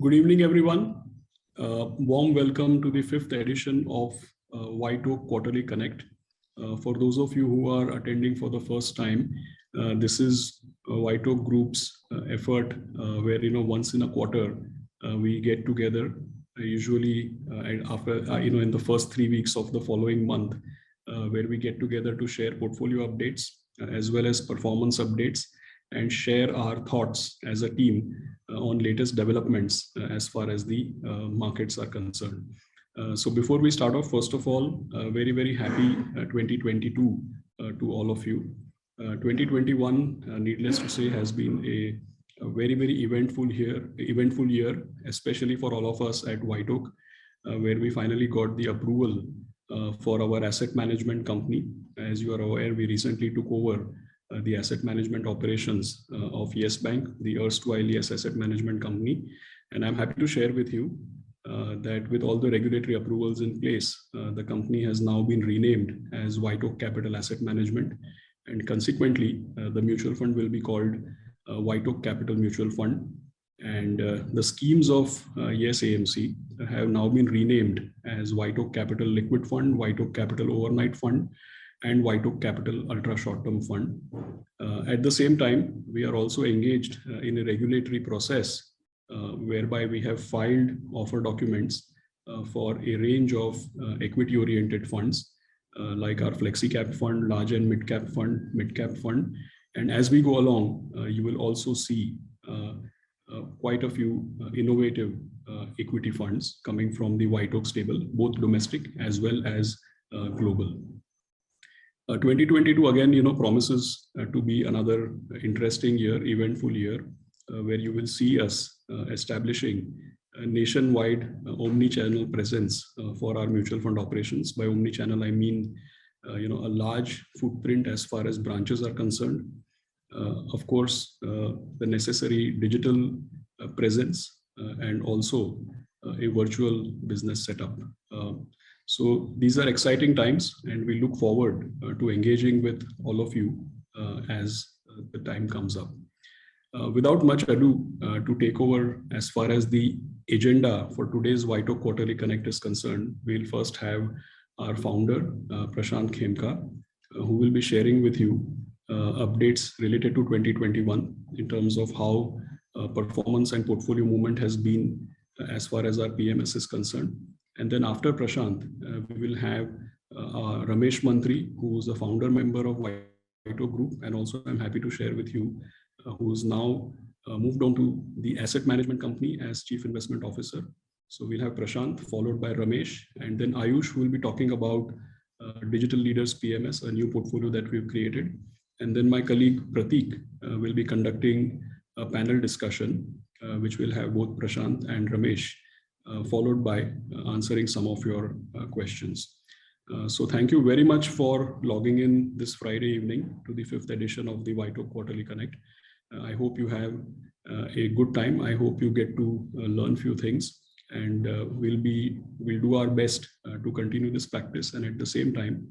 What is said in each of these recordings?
Good evening, everyone. Warm welcome to the fifth edition of WhiteOak Quarterly Connect. For those of you who are attending for the first time, this is WhiteOak Group's effort where, once in a quarter, we get together, usually after, in the first 3 weeks of the following month, where we get together to share portfolio updates as well as performance updates and share our thoughts as a team on latest developments as far as the markets are concerned. So before we start off, first of all, very, very happy 2022 to all of you. 2021, needless to say, has been a very, very eventful year, especially for all of us at WhiteOak, where we finally got the approval for our asset management company. As you are aware, we recently took over the asset management operations of Yes Bank, the erstwhile Yes Asset Management Company. And I'm happy to share with you that with all the regulatory approvals in place, the company has now been renamed as WhiteOak Capital Asset Management. And consequently, the mutual fund will be called WhiteOak Capital Mutual Fund. And the schemes of Yes AMC have now been renamed as WhiteOak Capital Liquid Fund, WhiteOak Capital Overnight Fund, and WhiteOak Capital Ultra Short Term Fund. At the same time, we are also engaged in a regulatory process whereby we have filed offer documents for a range of equity-oriented funds like our Flexi Cap Fund, Large and Mid Cap Fund, Mid Cap Fund. And as we go along, you will also see quite a few innovative equity funds coming from the WhiteOak stable, both domestic as well as global. 2022 again, promises to be another interesting year, eventful year, where you will see us establishing a nationwide omni-channel presence for our mutual fund operations. By omni-channel, I mean, a large footprint as far as branches are concerned. Of course, the necessary digital presence and also a virtual business setup. So these are exciting times, and we look forward to engaging with all of you as the time comes up. Without much ado, to take over as far as the agenda for today's WhiteOak Quarterly Connect is concerned, we'll first have our founder, Prashant Khemka, who will be sharing with you updates related to 2021 in terms of how performance and portfolio movement has been as far as our PMS is concerned. And then after Prashant, we will have Ramesh Mantri, who is a founder member of WhiteOak Group, and also I'm happy to share with you, who is now moved on to the asset management company as Chief Investment Officer. So we'll have Prashant, followed by Ramesh, and then Ayush, who will be talking about Digital Leaders PMS, a new portfolio that we've created. And then my colleague Prateek will be conducting a panel discussion, which will have both Prashant and Ramesh, followed by answering some of your questions. So thank you very much for logging in this Friday evening to the fifth edition of the WhiteOak Quarterly Connect. I hope you have a good time. I hope you get to learn few things, and we'll do our best to continue this practice, and at the same time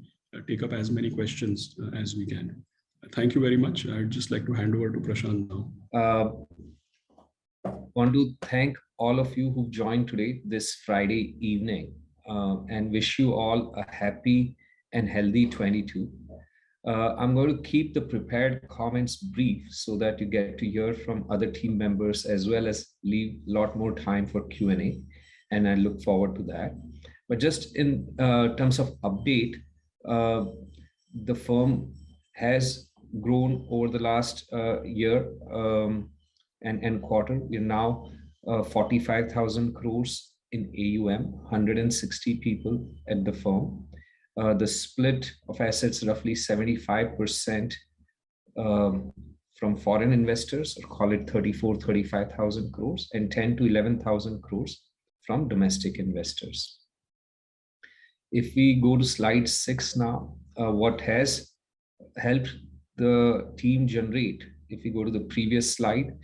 take up as many questions as we can. Thank you very much. I'd just like to hand over to Prashant now. Want to thank all of you who joined today, this Friday evening, and wish you all a happy and healthy 22. I'm going to keep the prepared comments brief so that you get to hear from other team members, as well as leave a lot more time for Q&A, and I look forward to that. But just in terms of update, the firm has grown over the last year and quarter. We're now 45,000 crores in AUM, 160 people at the firm. The split of assets roughly 75% from foreign investors, or call it 35,000 crores, and 10 to 11,000 crores from domestic investors. If we go to slide 6 now, what has helped the team generate, if we go to the previous slide,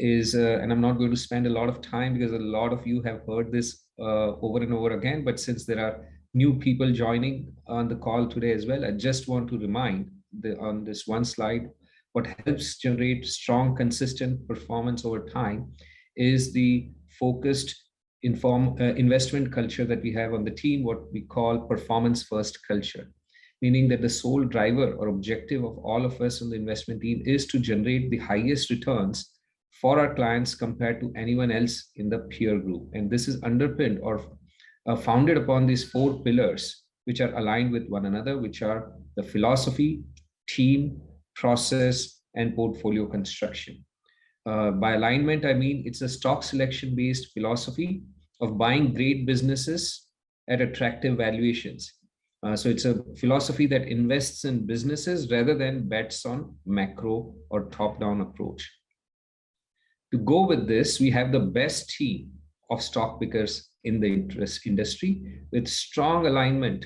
is, and I'm not going to spend a lot of time because a lot of you have heard this over and over again, but since there are new people joining on the call today as well, I just want to remind on this one slide, what helps generate strong, consistent performance over time is the focused investment culture that we have on the team, what we call performance first culture, meaning that the sole driver or objective of all of us on the investment team is to generate the highest returns for our clients compared to anyone else in the peer group. And this is underpinned or founded upon these four pillars, which are aligned with one another, which are the philosophy, team, process, and portfolio construction. By alignment, I mean it's a stock selection based philosophy of buying great businesses at attractive valuations. So it's a philosophy that invests in businesses rather than bets on macro or top-down approach. To go with this, we have the best team of stock pickers in the industry with strong alignment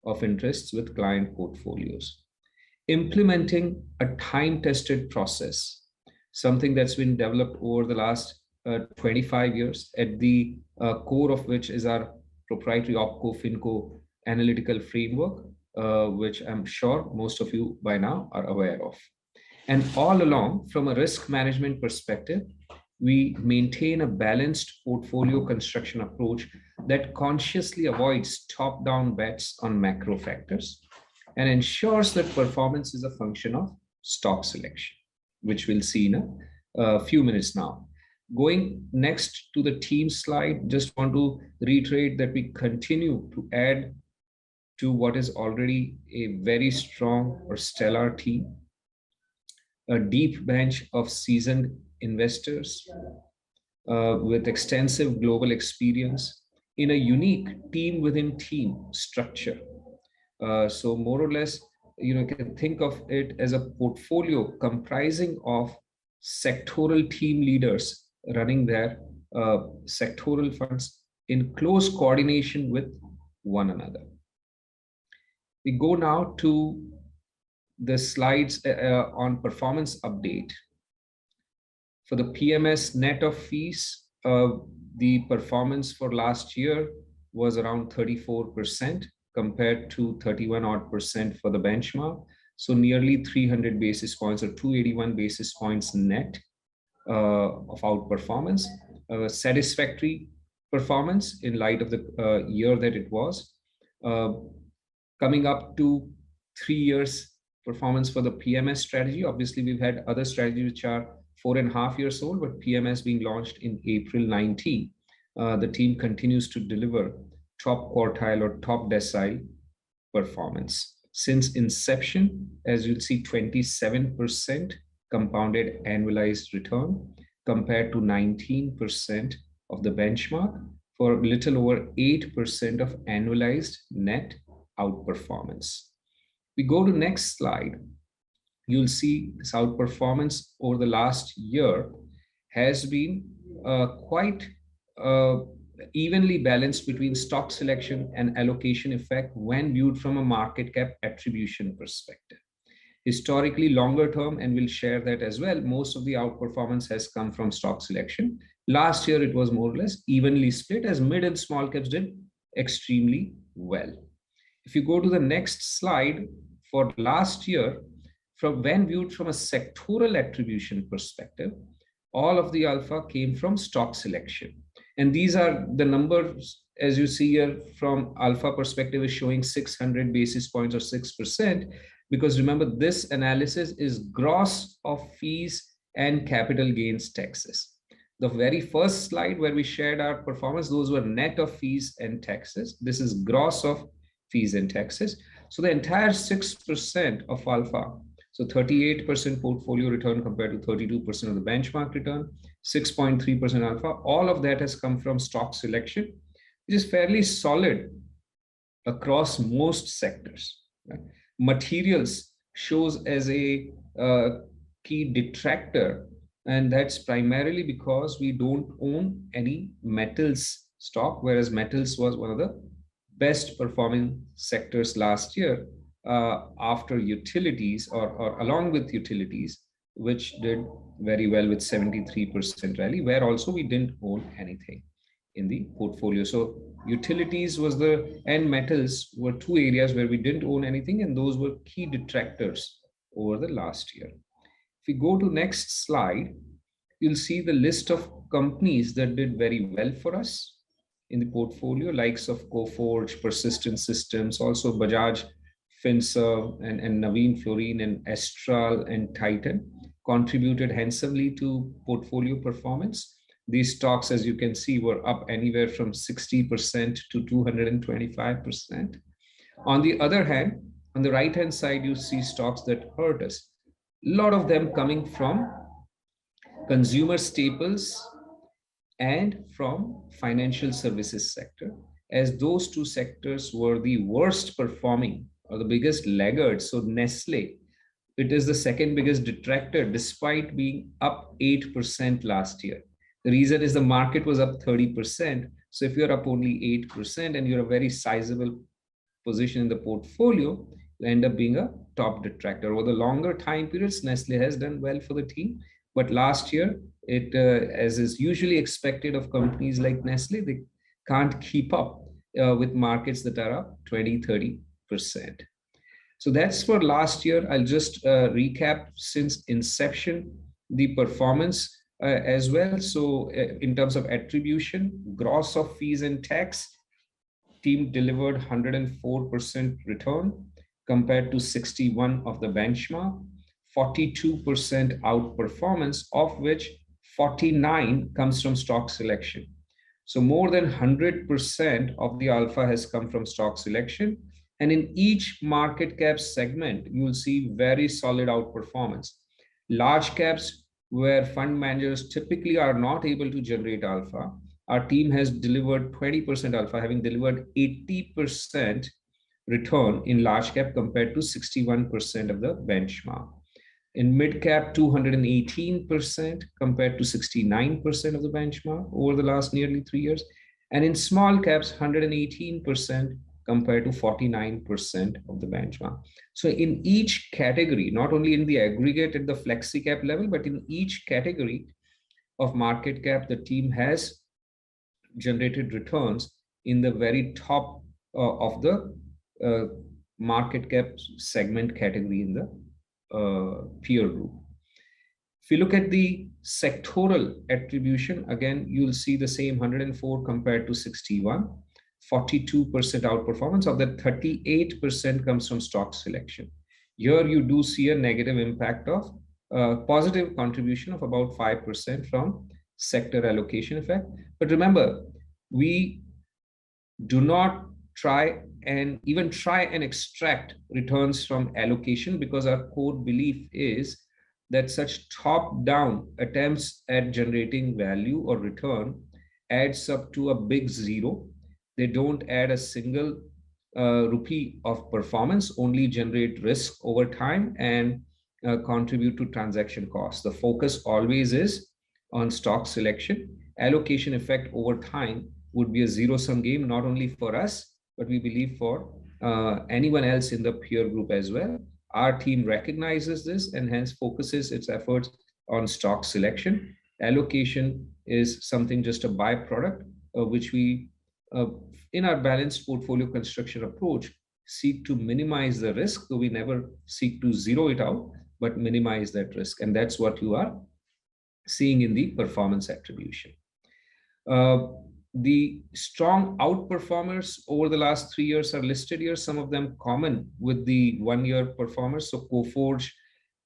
of interests with client portfolios. Implementing a time-tested process, something that's been developed over the last 25 years, at the core of which is our proprietary OpCo-FinCo analytical framework, which I'm sure most of you by now are aware of. And all along, from a risk management perspective, we maintain a balanced portfolio construction approach that consciously avoids top-down bets on macro factors and ensures that performance is a function of stock selection, which we'll see in a few minutes now. Going next to the team slide, just want to reiterate that we continue to add to what is already a very strong or stellar team, a deep bench of seasoned investors with extensive global experience in a unique team within team structure. So more or less, you can think of it as a portfolio comprising of sectoral team leaders running their sectoral funds in close coordination with one another. We go now to the slides on performance update. For the PMS net of fees, the performance for last year was around 34% compared to 31% for the benchmark. So nearly 300 basis points or 281 basis points net of outperformance. Satisfactory performance in light of the year that it was. Coming up to 3 years performance for the PMS strategy. Obviously, we've had other strategies which are 4.5 years old, but PMS being launched in April 19. The team continues to deliver top quartile or top decile performance. Since inception, as you'll see, 27% compounded annualized return compared to 19% of the benchmark for a little over 8% of annualized net outperformance. We go to next slide. You'll see this outperformance over the last year has been quite evenly balanced between stock selection and allocation effect when viewed from a market cap attribution perspective. Historically, longer term, and we'll share that as well, most of the outperformance has come from stock selection. Last year, it was more or less evenly split as mid and small caps did extremely well. If you go to the next slide, for last year, from when viewed from a sectoral attribution perspective, all of the alpha came from stock selection. And these are the numbers, as you see here, from alpha perspective is showing 600 basis points or 6%, because remember, this analysis is gross of fees and capital gains taxes. The very first slide where we shared our performance, those were net of fees and taxes. This is gross of fees and taxes. So the entire 6% of alpha, so 38% portfolio return compared to 32% of the benchmark return, 6.3% alpha, all of that has come from stock selection, which is fairly solid across most sectors. Right? Materials shows as a key detractor, and that's primarily because we don't own any metals stock, whereas metals was one of the best performing sectors last year after utilities or along with utilities, which did very well with 73% rally, where also we didn't own anything in the portfolio. So utilities was and metals were two areas where we didn't own anything, and those were key detractors over the last year. If we go to next slide, you'll see the list of companies that did very well for us in the portfolio, likes of Coforge, Persistent Systems, also Bajaj Finserv and Naveen Fluorine and Astral and Titan contributed handsomely to portfolio performance. These stocks, as you can see, were up anywhere from 60% to 225%. On the other hand, on the right-hand side, you see stocks that hurt us. A lot of them coming from consumer staples and from financial services sector, as those two sectors were the worst performing or the biggest laggards. So Nestle, it is the second biggest detractor despite being up 8% last year. The reason is the market was up 30%. So if you're up only 8% and you're a very sizable position in the portfolio, you end up being a top detractor. Over the longer time periods, Nestle has done well for the team. But last year, it, as is usually expected of companies like Nestle, they can't keep up with markets that are up 20, 30%. So that's for last year. I'll just recap since inception, the performance as well. So in terms of attribution, gross of fees and tax, team delivered 104% return compared to 61 of the benchmark, 42% outperformance, of which 49 comes from stock selection. So more than 100% of the alpha has come from stock selection. And in each market cap segment, you will see very solid outperformance. Large caps, where fund managers typically are not able to generate alpha, our team has delivered 20% alpha, having delivered 80% return in large cap compared to 61% of the benchmark. In mid cap, 218% compared to 69% of the benchmark over the last nearly 3 years. And in small caps, 118% compared to 49% of the benchmark. So in each category, not only in the aggregate at the flexi cap level, but in each category of market cap, the team has generated returns in the very top of the market cap segment category in the peer group. If you look at the sectoral attribution, again, you'll see the same 104 compared to 61, 42% outperformance. Of that, 38% comes from stock selection. Here you do see a negative impact of positive contribution of about 5% from sector allocation effect. But remember, we do not try and extract returns from allocation, because our core belief is that such top-down attempts at generating value or return adds up to a big zero. They don't add a single rupee of performance, only generate risk over time and contribute to transaction costs. The focus always is on stock selection. Allocation effect over time would be a zero-sum game, not only for us, but we believe for anyone else in the peer group as well. Our team recognizes this and hence focuses its efforts on stock selection. Allocation is something just a byproduct, which we, in our balanced portfolio construction approach, seek to minimize the risk, though we never seek to zero it out, but minimize that risk. And that's what you are seeing in the performance attribution. The strong outperformers over the last 3 years are listed here, some of them common with the 1-year performers. So Coforge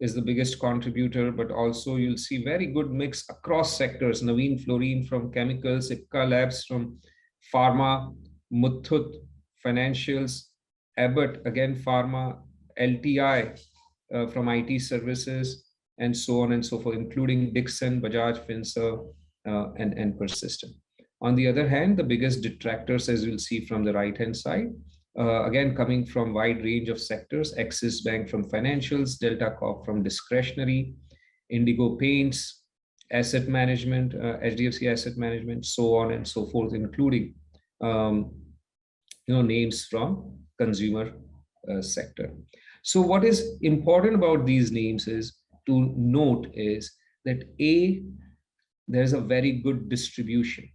is the biggest contributor, but also you'll see very good mix across sectors. Naveen Fluorine from chemicals, Ipca Labs from pharma, Muthoot Financials, Abbott, again pharma, LTI from IT services, and so on and so forth, including Dixon, Bajaj Finserv, and Persistent. On the other hand, the biggest detractors, as you'll see from the right-hand side, again, coming from wide range of sectors: Axis Bank from financials, Delta Corp from discretionary, Indigo Paints, asset management, HDFC Asset Management, so on and so forth, including names from consumer sector. So what is important about these names is to note is that there's a very good distribution.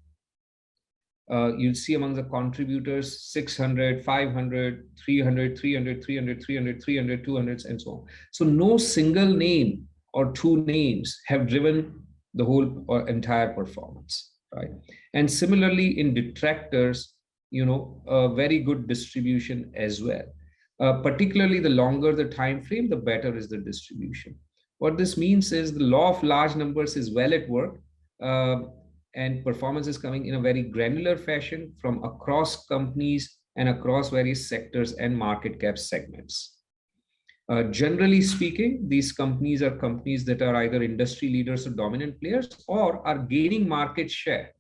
You'll see among the contributors 600, 500, 300, 300, 300, 300, 300, 200, and so on. So no single name or two names have driven the whole or entire performance, right? And similarly in detractors, a very good distribution as well. Particularly the longer the time frame, the better is the distribution. What this means is the law of large numbers is well at work, uh, and performance is coming in a very granular fashion from across companies and across various sectors and market cap segments. Generally speaking, these companies are companies that are either industry leaders or dominant players or are gaining market share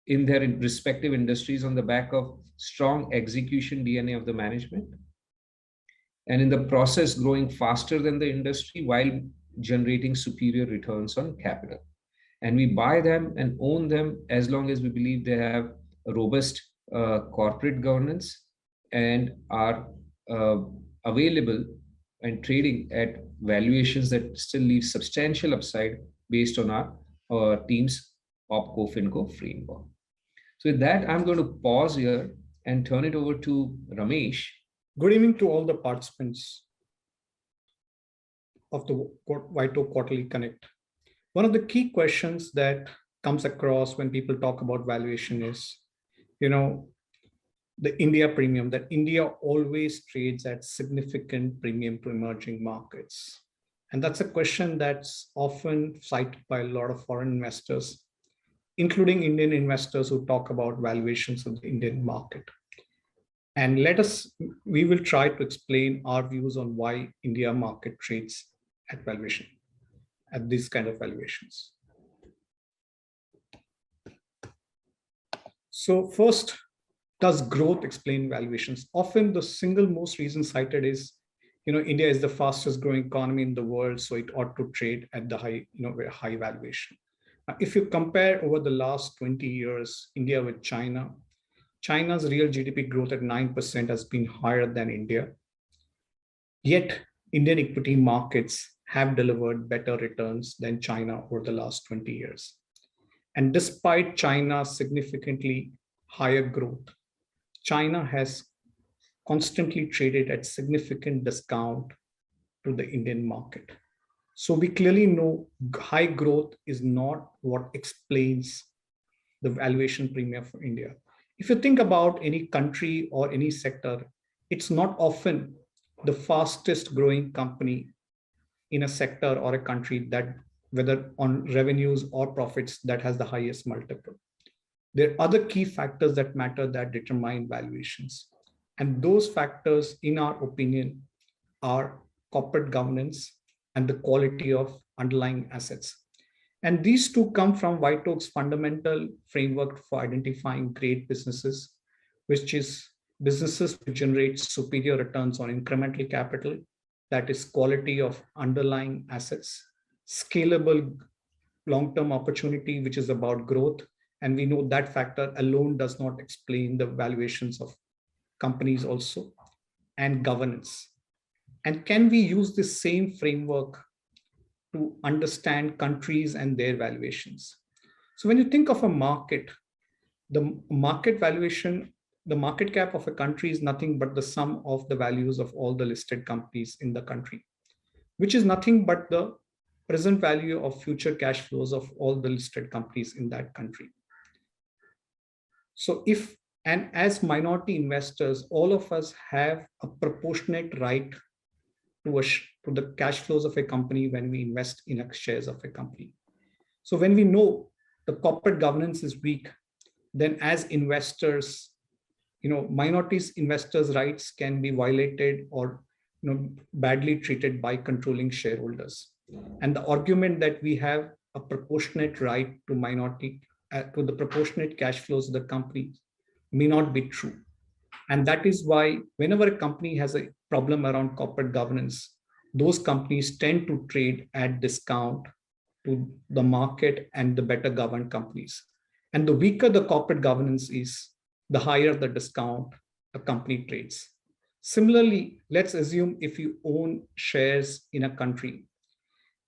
in their respective industries on the back of strong execution DNA of the management, and in the process growing faster than the industry while generating superior returns on capital. And we buy them and own them as long as we believe they have a robust corporate governance and are uh, available and trading at valuations that still leave substantial upside based on our team's OpCo FinCo framework. So with that, I'm going to pause here and turn it over to Ramesh. Good evening to all the participants of the WhiteOak Quarterly Connect. One of the key questions that comes across when people talk about valuation is, the India premium, that India always trades at significant premium to emerging markets. And that's a question that's often cited by a lot of foreign investors, including Indian investors who talk about valuations of the Indian market. And we will try to explain our views on why India market trades at valuation, at these kind of valuations. So first, does growth explain valuations? Often the single most reason cited is, India is the fastest growing economy in the world, so it ought to trade at the very high valuation. Now, if you compare over the last 20 years, India with China, China's real GDP growth at 9% has been higher than India. Yet Indian equity markets have delivered better returns than China over the last 20 years. And despite China's significantly higher growth, China has constantly traded at significant discount to the Indian market. So we clearly know high growth is not what explains the valuation premium for India. If you think about any country or any sector, it's not often the fastest growing company in a sector or a country that, whether on revenues or profits, that has the highest multiple. There are other key factors that matter that determine valuations. And those factors, in our opinion, are corporate governance and the quality of underlying assets. And these two come from WhiteOak's fundamental framework for identifying great businesses, which is businesses which generate superior returns on incremental capital, that is quality of underlying assets, scalable long-term opportunity, which is about growth. And we know that factor alone does not explain the valuations of companies also, and governance. And can we use this same framework to understand countries and their valuations? So when you think of a market, the market valuation, the market cap of a country is nothing but the sum of the values of all the listed companies in the country, which is nothing but the present value of future cash flows of all the listed companies in that country. So as minority investors, all of us have a proportionate right to the cash flows of a company when we invest in shares of a company. So when we know the corporate governance is weak, then as investors, minorities investors' rights can be violated or badly treated by controlling shareholders. And the argument that we have a proportionate right to to the proportionate cash flows of the company may not be true. And that is why whenever a company has a problem around corporate governance, those companies tend to trade at discount to the market and the better governed companies. And the weaker the corporate governance is, the higher the discount a company trades. Similarly, let's assume if you own shares in a country,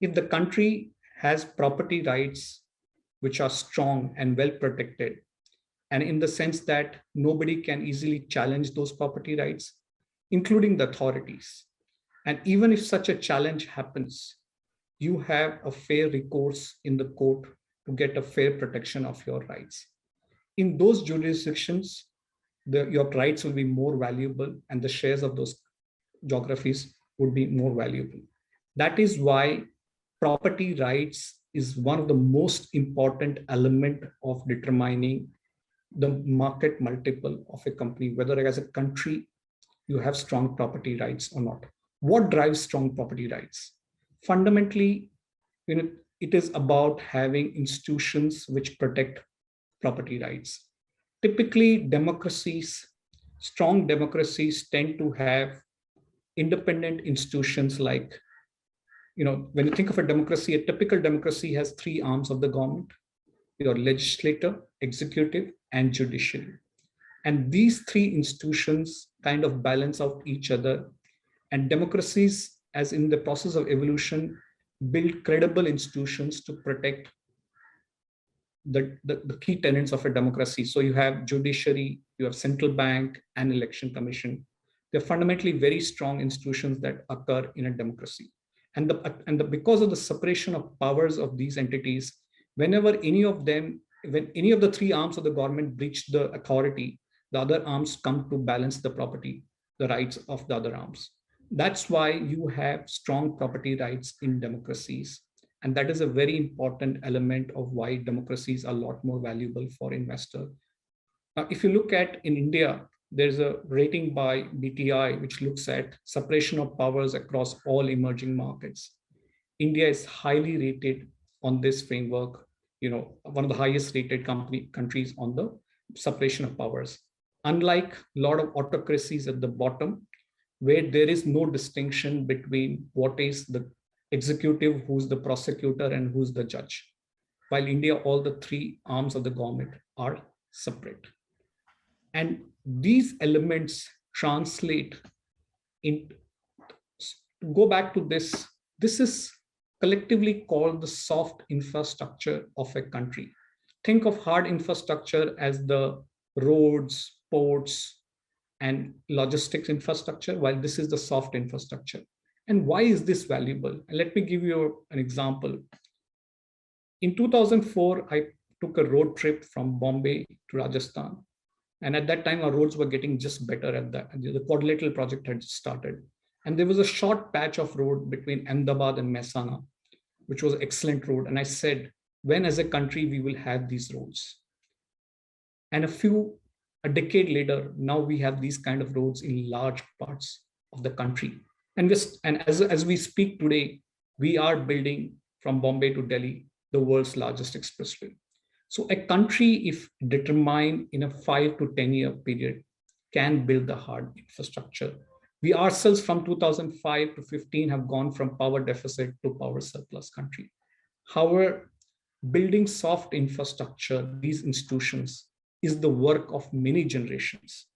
if the country has property rights which are strong and well protected, and in the sense that nobody can easily challenge those property rights, including the authorities. And even if such a challenge happens, you have a fair recourse in the court to get a fair protection of your rights. In those jurisdictions, your rights will be more valuable and the shares of those geographies would be more valuable. That is why property rights is one of the most important element of determining the market multiple of a company, whether as a country you have strong property rights or not. What drives strong property rights? Fundamentally, it is about having institutions which protect property rights. Typically, democracies, strong democracies tend to have independent institutions like, when you think of a democracy, a typical democracy has three arms of the government: your legislature, executive, and judiciary. And these three institutions kind of balance out each other. And democracies, as in the process of evolution, build credible institutions to protect the key tenets of a democracy. So you have judiciary, you have central bank, and election commission. They're fundamentally very strong institutions that occur in a democracy. And because of the separation of powers of these entities, whenever any of when any of the three arms of the government breach the authority, the other arms come to balance the property, the rights of the other arms. That's why you have strong property rights in democracies. And that is a very important element of why democracies are a lot more valuable for investors. Now, if you look at in India, there's a rating by BTI, which looks at separation of powers across all emerging markets. India is highly rated on this framework, one of the highest rated countries on the separation of powers. Unlike a lot of autocracies at the bottom, where there is no distinction between what is the executive, who's the prosecutor, and who's the judge. While India, all the three arms of the government are separate. And these elements translate in, go back to this is collectively called the soft infrastructure of a country. Think of hard infrastructure as the roads, ports, and logistics infrastructure, while this is the soft infrastructure. And why is this valuable? And let me give you an example. In 2004, I took a road trip from Bombay to Rajasthan. And at that time, our roads were getting just better at that. The quadrilateral project had started. And there was a short patch of road between Ahmedabad and Mehsana, which was an excellent road. And I said, when as a country, we will have these roads? And a decade later, now we have these kind of roads in large parts of the country. And as we speak today, we are building from Bombay to Delhi, the world's largest expressway. So a country, if determined in a 5 to 10 year period, can build the hard infrastructure. We ourselves from 2005 to 15 have gone from power deficit to power surplus country. However, building soft infrastructure, these institutions, is the work of many generations.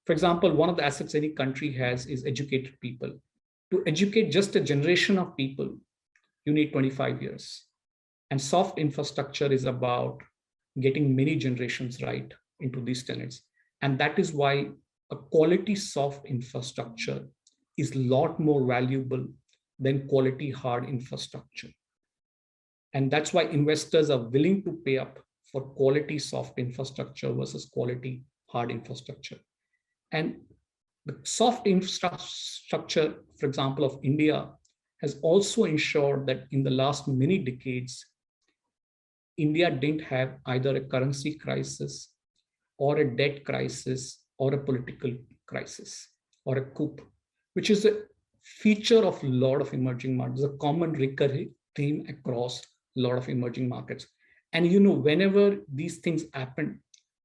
For example, one of the assets any country has is educated people. To educate just a generation of people, you need 25 years. And soft infrastructure is about getting many generations right into these tenets. And that is why a quality soft infrastructure is a lot more valuable than quality hard infrastructure. And that's why investors are willing to pay up for quality soft infrastructure versus quality hard infrastructure. And the soft infrastructure, for example, of India has also ensured that in the last many decades, India didn't have either a currency crisis or a debt crisis or a political crisis or a coup, which is a feature of a lot of emerging markets, a common recurring theme across a lot of emerging markets. And whenever these things happen,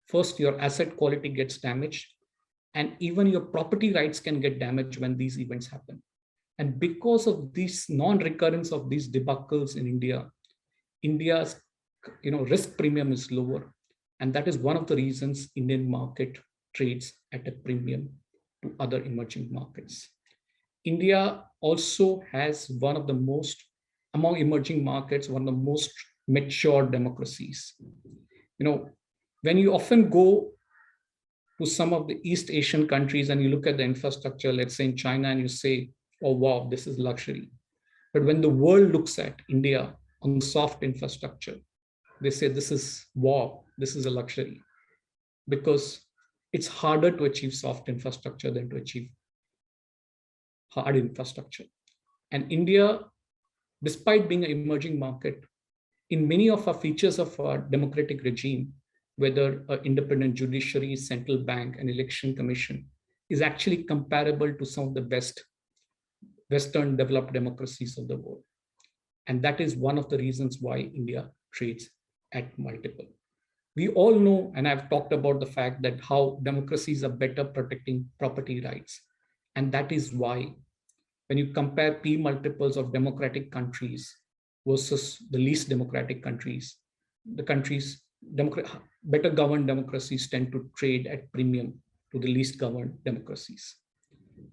first your asset quality gets damaged, and even your property rights can get damaged when these events happen. And because of this non-recurrence of these debacles in India, India's risk premium is lower. And that is one of the reasons Indian market trades at a premium to other emerging markets. India also has one of the most, among emerging markets, one of the most mature democracies. When you often go to some of the East Asian countries and you look at the infrastructure, let's say in China, and you say, oh, wow, this is luxury. But when the world looks at India on the soft infrastructure, they say this is war, this is a luxury, because it's harder to achieve soft infrastructure than to achieve hard infrastructure. And India, despite being an emerging market, in many of our features of our democratic regime, whether an independent judiciary, central bank, and election commission, is actually comparable to some of the best Western developed democracies of the world. And that is one of the reasons why India trades at multiple. We all know, and I've talked about the fact that how democracies are better protecting property rights. And that is why when you compare P multiples of democratic countries versus the least democratic countries, the countries, better governed democracies tend to trade at premium to the least governed democracies.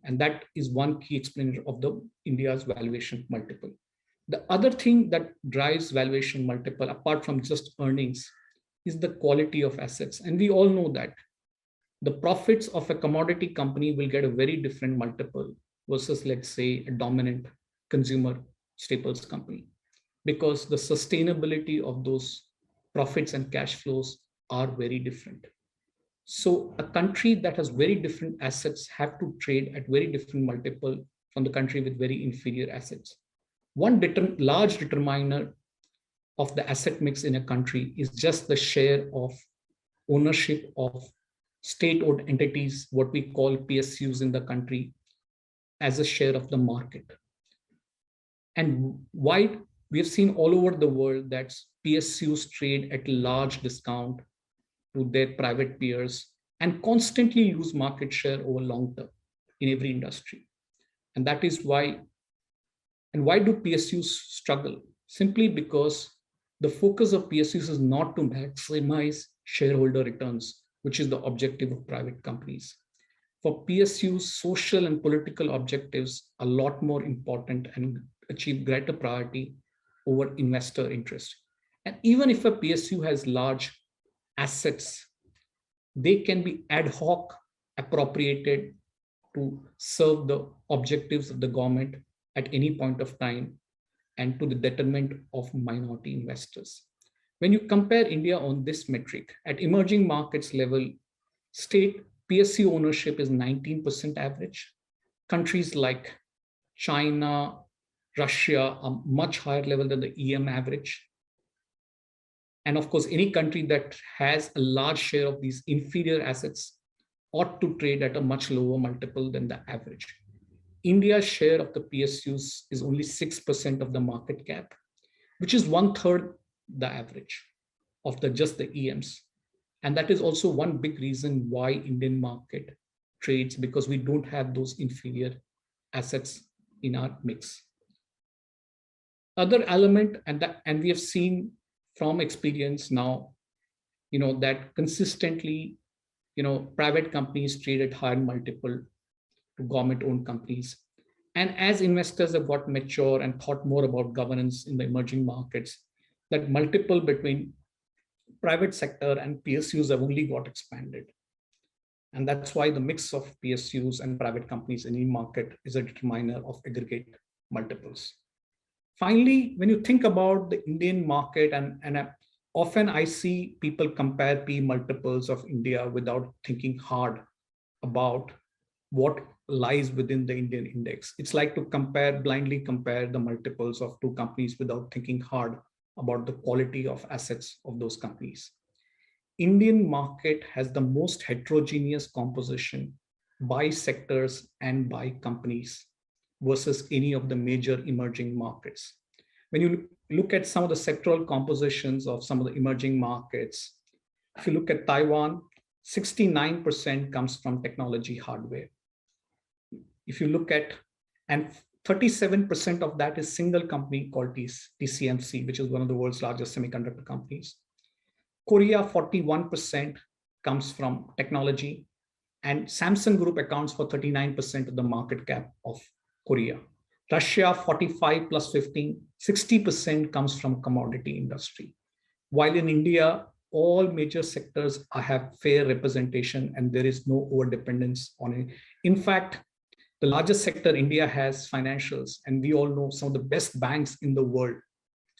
And that is one key explanation of the India's valuation multiple. The other thing that drives valuation multiple, apart from just earnings, is the quality of assets. And we all know that the profits of a commodity company will get a very different multiple versus, let's say, a dominant consumer staples company, because the sustainability of those profits and cash flows are very different. So a country that has very different assets have to trade at very different multiple from the country with very inferior assets. One large determiner of the asset mix in a country is just the share of ownership of state-owned entities, what we call PSUs in the country, as a share of the market. And why we have seen all over the world that PSUs trade at a large discount to their private peers and constantly lose market share over long term in every industry. And that is why. And why do PSUs struggle? Simply because the focus of PSUs is not to maximize shareholder returns, which is the objective of private companies. For PSUs, social and political objectives are a lot more important and achieve greater priority over investor interest. And even if a PSU has large assets, they can be ad hoc appropriated to serve the objectives of the government at any point of time and to the detriment of minority investors. When you compare India on this metric, at emerging markets level, state PSU ownership is 19% average. Countries like China, Russia are much higher level than the EM average. And of course, any country that has a large share of these inferior assets ought to trade at a much lower multiple than the average. India's share of the PSUs is only 6% of the market cap, which is 1/3 the average of just the EMs. And that is also one big reason why Indian market trades, because we don't have those inferior assets in our mix. Other element, and we have seen from experience now, that consistently, private companies trade at higher multiple to government-owned companies. And as investors have got mature and thought more about governance in the emerging markets, that multiple between private sector and PSUs have only got expanded. And that's why the mix of PSUs and private companies in any market is a determiner of aggregate multiples. Finally, when you think about the Indian market, and often I see people compare P multiples of India without thinking hard about what lies within the Indian index. It's like to blindly compare the multiples of two companies without thinking hard about the quality of assets of those companies. Indian market has the most heterogeneous composition by sectors and by companies versus any of the major emerging markets. When you look at some of the sectoral compositions of some of the emerging markets, if you look at Taiwan, 69% comes from technology hardware. If you look at, and 37% of that is single company called TCMC, which is one of the world's largest semiconductor companies. Korea, 41% comes from technology, and Samsung Group accounts for 39% of the market cap of Korea. Russia, 45 plus 15, 60% comes from commodity industry. While in India, all major sectors have fair representation and there is no overdependence on it. In fact, The largest sector India has financials, and we all know some of the best banks in the world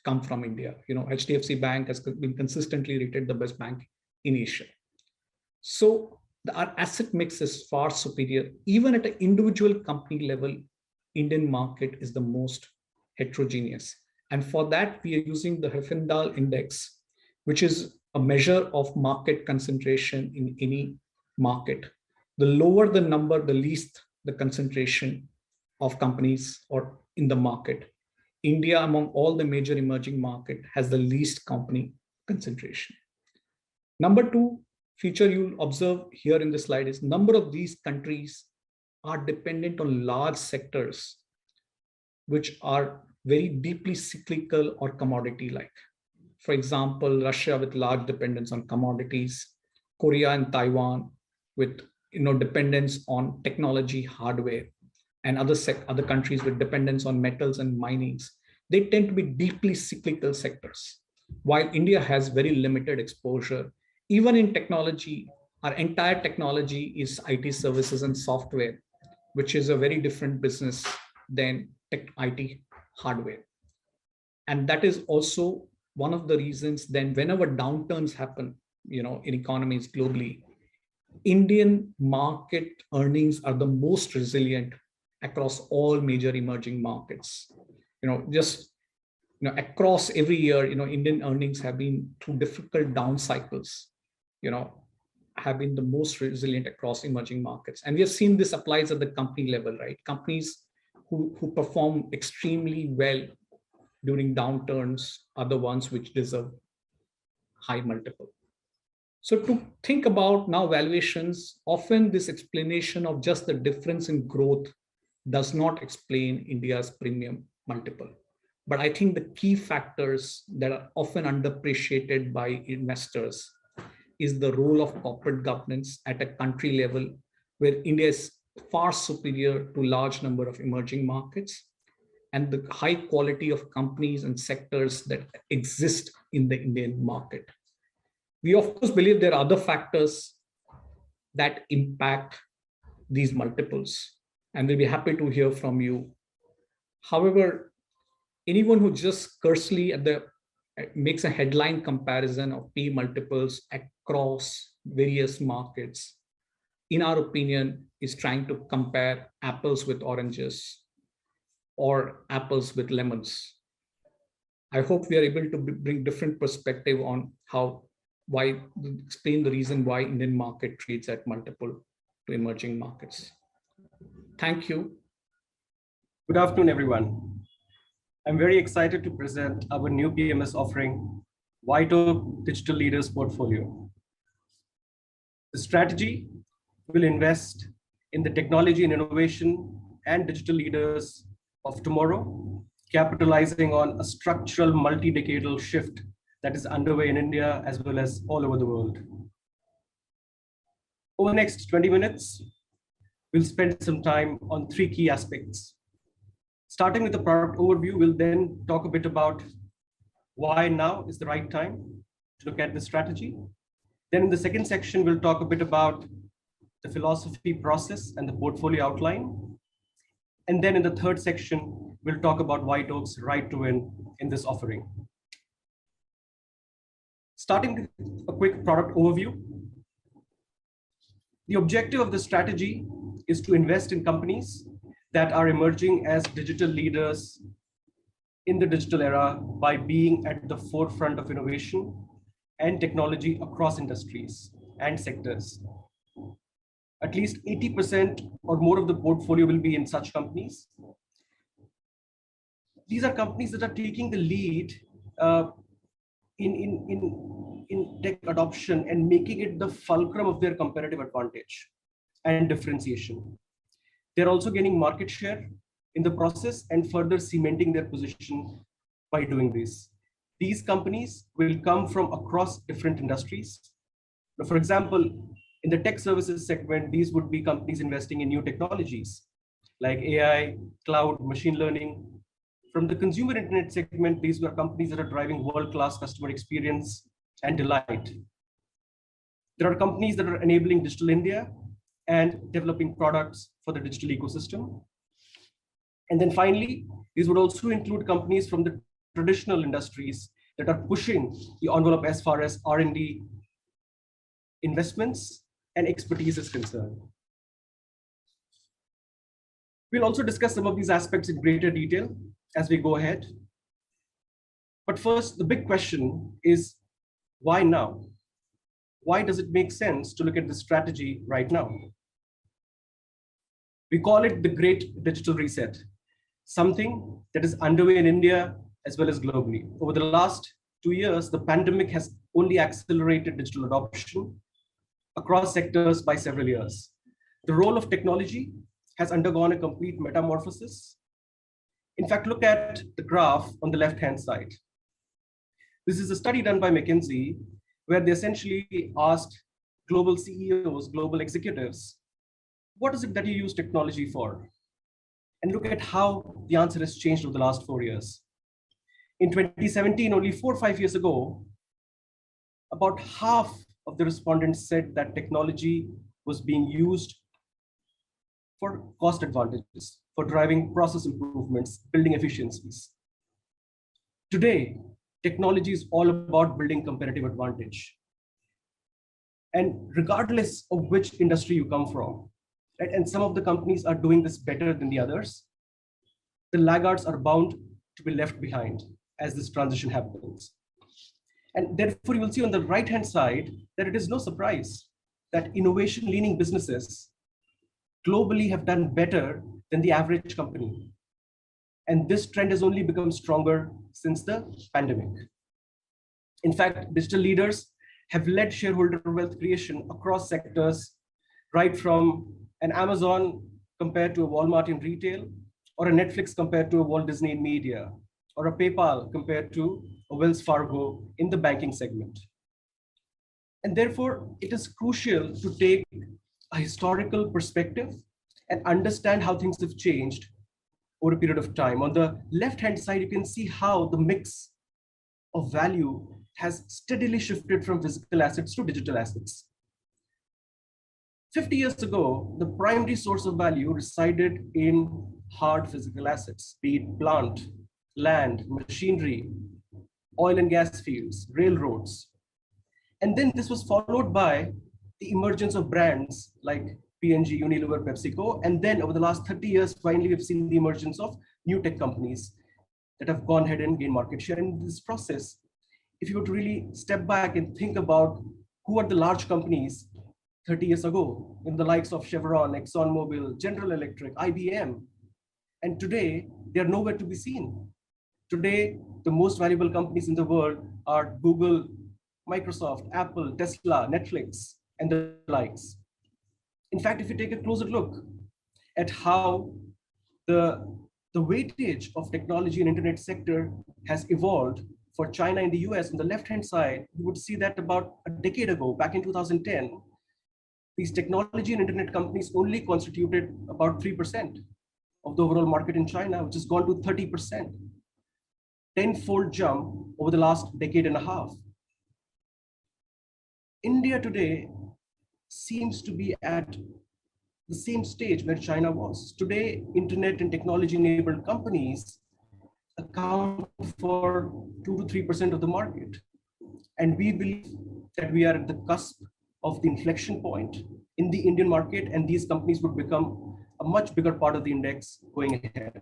come from India. HDFC Bank has been consistently rated the best bank in Asia. So our asset mix is far superior. Even at an individual company level, Indian market is the most heterogeneous. And for that, we are using the Herfindahl index, which is a measure of market concentration in any market. The lower the number, the least the concentration of companies or in the market. India, among all the major emerging markets, has the least company concentration. Number two feature you'll observe here in the slide is number of these countries are dependent on large sectors, which are very deeply cyclical or commodity-like. For example, Russia with large dependence on commodities, Korea and Taiwan with dependence on technology, hardware, and other countries with dependence on metals and minings. They tend to be deeply cyclical sectors, while India has very limited exposure. Even in technology, our entire technology is IT services and software, which is a very different business than IT hardware. And that is also one of the reasons then whenever downturns happen, in economies globally, Indian market earnings are the most resilient across all major emerging markets. Across every year, Indian earnings have been through difficult down cycles, have been the most resilient across emerging markets. And we have seen this applies at the company level, right? Companies who perform extremely well during downturns are the ones which deserve high multiple. So to think about now valuations, often this explanation of just the difference in growth does not explain India's premium multiple. But I think the key factors that are often underappreciated by investors is the role of corporate governance at a country level, where India is far superior to large number of emerging markets, and the high quality of companies and sectors that exist in the Indian market. We of course believe there are other factors that impact these multiples, and we'll be happy to hear from you. However, anyone who just cursory makes a headline comparison of P multiples across various markets, in our opinion, is trying to compare apples with oranges or apples with lemons. I hope we are able to bring different perspective on explain the reason why Indian market trades at multiple to emerging markets. Thank you. Good afternoon, everyone. I'm very excited to present our new PMS offering, WhiteOak Digital Leaders Portfolio. The strategy will invest in the technology and innovation and digital leaders of tomorrow, capitalizing on a structural multi-decadal shift that is underway in India as well as all over the world. Over the next 20 minutes, we'll spend some time on three key aspects. Starting with the product overview, we'll then talk a bit about why now is the right time to look at the strategy. Then in the second section, we'll talk a bit about the philosophy process and the portfolio outline. And then in the third section, we'll talk about WhiteOak's right to win in this offering. Starting with a quick product overview. The objective of the strategy is to invest in companies that are emerging as digital leaders in the digital era by being at the forefront of innovation and technology across industries and sectors. At least 80% or more of the portfolio will be in such companies. These are companies that are taking the lead in tech adoption and making it the fulcrum of their competitive advantage and differentiation. They're also gaining market share in the process and further cementing their position by doing this. These companies will come from across different industries. Now, for example, in the tech services segment, these would be companies investing in new technologies like AI, cloud, machine learning. From the consumer internet segment, these were companies that are driving world-class customer experience and delight. There are companies that are enabling Digital India and developing products for the digital ecosystem. And then finally, these would also include companies from the traditional industries that are pushing the envelope as far as R&D investments and expertise is concerned. We'll also discuss some of these aspects in greater detail as we go ahead. But first, the big question is, why now? Why does it make sense to look at this strategy right now? We call it the Great Digital Reset, something that is underway in India as well as globally. Over the last 2 years, the pandemic has only accelerated digital adoption across sectors by several years. The role of technology has undergone a complete metamorphosis. In fact, look at the graph on the left-hand side. This is a study done by McKinsey, where they essentially asked global CEOs, global executives, what is it that you use technology for? And look at how the answer has changed over the last 4 years. In 2017, only 4 or 5 years ago, about half of the respondents said that technology was being used for cost advantages, for driving process improvements, building efficiencies. Today, technology is all about building competitive advantage. And regardless of which industry you come from, right, and some of the companies are doing this better than the others, the laggards are bound to be left behind as this transition happens. And therefore, you will see on the right-hand side that it is no surprise that innovation-leaning businesses globally have done better than the average company. And this trend has only become stronger since the pandemic. In fact, digital leaders have led shareholder wealth creation across sectors, right from an Amazon compared to a Walmart in retail, or a Netflix compared to a Walt Disney in media, or a PayPal compared to a Wells Fargo in the banking segment. And therefore, it is crucial to take a historical perspective and understand how things have changed over a period of time. On the left-hand side, you can see how the mix of value has steadily shifted from physical assets to digital assets. 50 years ago, the primary source of value resided in hard physical assets, be it plant, land, machinery, oil and gas fields, railroads. And then this was followed by the emergence of brands like P&G, Unilever, PepsiCo. And then over the last 30 years, finally, we've seen the emergence of new tech companies that have gone ahead and gained market share. In this process, if you were to really step back and think about who are the large companies 30 years ago, in the likes of Chevron, ExxonMobil, General Electric, IBM, and today they are nowhere to be seen. Today, the most valuable companies in the world are Google, Microsoft, Apple, Tesla, Netflix, and the likes. In fact, if you take a closer look at how the weightage of technology and internet sector has evolved for China and the US, on the left-hand side, you would see that about a decade ago, back in 2010, these technology and internet companies only constituted about 3% of the overall market in China, which has gone to 30%. 10-fold jump over the last decade and a half. India today seems to be at the same stage where China was. Today, internet and technology-enabled companies account for 2 to 3% of the market. And we believe that we are at the cusp of the inflection point in the Indian market, and these companies would become a much bigger part of the index going ahead.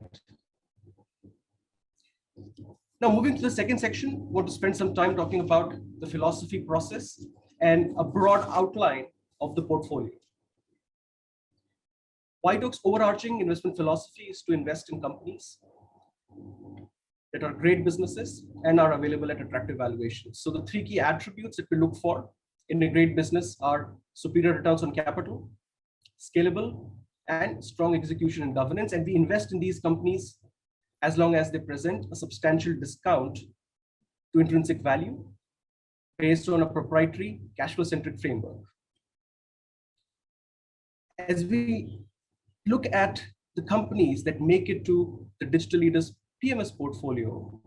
Now, moving to the second section, I want to spend some time talking about the philosophy process and a broad outline of the portfolio. WhiteOak's overarching investment philosophy is to invest in companies that are great businesses and are available at attractive valuations. So the 3 key attributes that we look for in a great business are superior returns on capital, scalable, and strong execution and governance. And we invest in these companies as long as they present a substantial discount to intrinsic value based on a proprietary cash flow-centric framework. As we look at the companies that make it to the Digital Leaders PMS portfolio,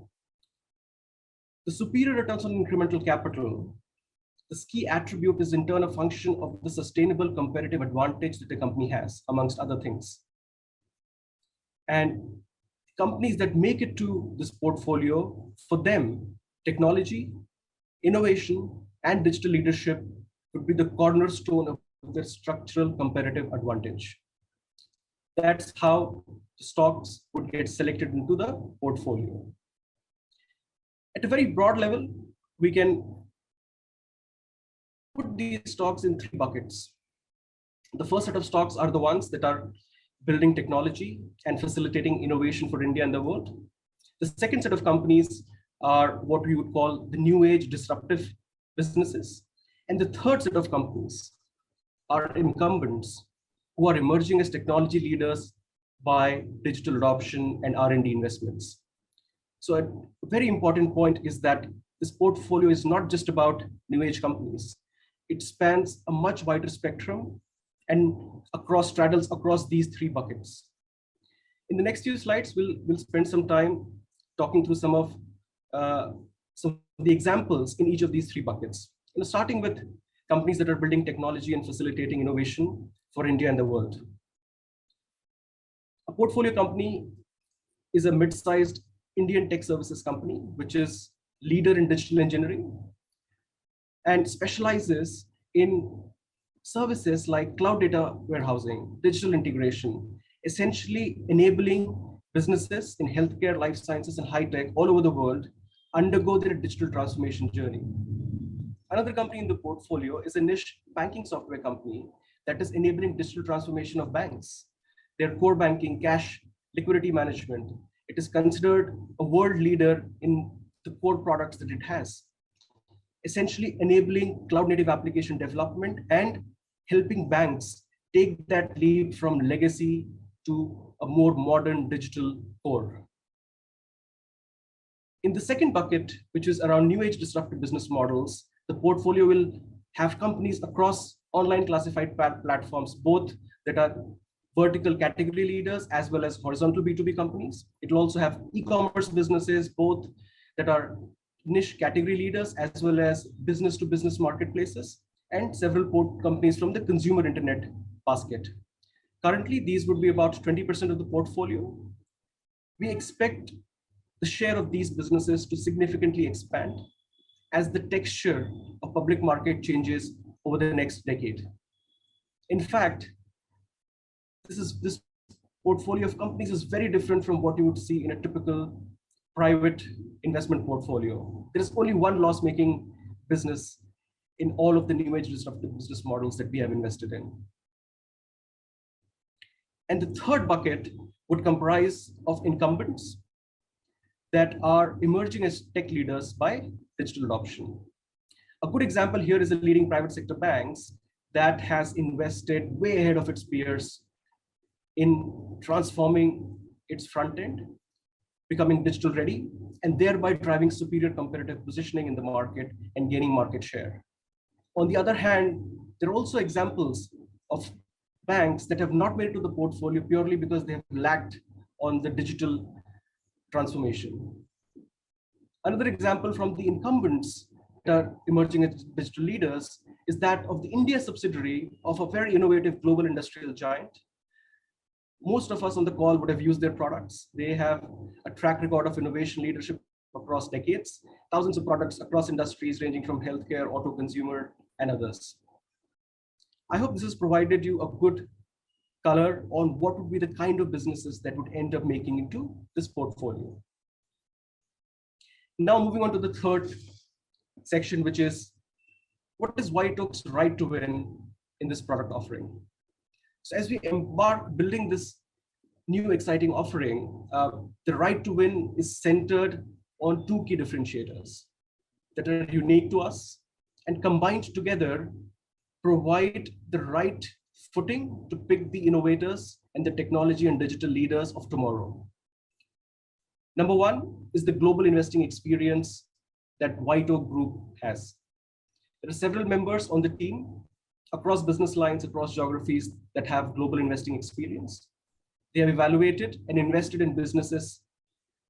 the superior returns on incremental capital, This key attribute is in turn a function of the sustainable competitive advantage that the company has, amongst other things. And companies that make it to this portfolio, for them, technology, innovation, and digital leadership would be the cornerstone of their structural competitive advantage. That's how the stocks would get selected into the portfolio. At a very broad level, we can put these stocks in three buckets. The first set of stocks are the ones that are building technology and facilitating innovation for India and the world. The second set of companies are what we would call the new age disruptive businesses. And the third set of companies are incumbents who are emerging as technology leaders by digital adoption and R&D investments. So a very important point is that this portfolio is not just about new age companies. It spans a much wider spectrum and straddles across these three buckets. In the next few slides, we'll spend some time talking through some of the examples in each of these three buckets. Starting with companies that are building technology and facilitating innovation for India and the world. A portfolio company is a mid-sized Indian tech services company, which is leader in digital engineering and specializes in services like cloud data warehousing, digital integration, essentially enabling businesses in healthcare, life sciences, and high tech all over the world undergo their digital transformation journey. Another company in the portfolio is a niche banking software company that is enabling digital transformation of banks. Their core banking, cash, liquidity management. It is considered a world leader in the core products that it has, essentially enabling cloud native application development and helping banks take that leap from legacy to a more modern digital core. In the second bucket, which is around new age disruptive business models, the portfolio will have companies across online classified platforms, both that are vertical category leaders as well as horizontal B2B companies. It will also have e-commerce businesses, both that are niche category leaders as well as business to business marketplaces, and several companies from the consumer internet basket. Currently, these would be about 20% of the portfolio. We expect the share of these businesses to significantly expand as the texture of public market changes over the next decade. In fact, this portfolio of companies is very different from what you would see in a typical private investment portfolio. There is only one loss-making business in all of the new age disruptive business models that we have invested in. And the third bucket would comprise of incumbents that are emerging as tech leaders by digital adoption. A good example here is a leading private sector banks that has invested way ahead of its peers in transforming its front end, becoming digital ready, and thereby driving superior competitive positioning in the market and gaining market share. On the other hand, there are also examples of banks that have not made it to the portfolio purely because they have lacked on the digital transformation. Another example from the incumbents that are emerging as digital leaders is that of the India subsidiary of a very innovative global industrial giant. Most of us on the call would have used their products. They have a track record of innovation leadership across decades, thousands of products across industries ranging from healthcare, auto, consumer, and others. I hope this has provided you a good color on what would be the kind of businesses that would end up making into this portfolio. Now moving on to the third section, which is what is WhiteOak's right to win in this product offering? So as we embark building this new exciting offering, the right to win is centered on two key differentiators that are unique to us and combined together provide the right footing to pick the innovators and the technology and digital leaders of tomorrow. Number one is the global investing experience that WhiteOak Group has. There are several members on the team across business lines, across geographies that have global investing experience. They have evaluated and invested in businesses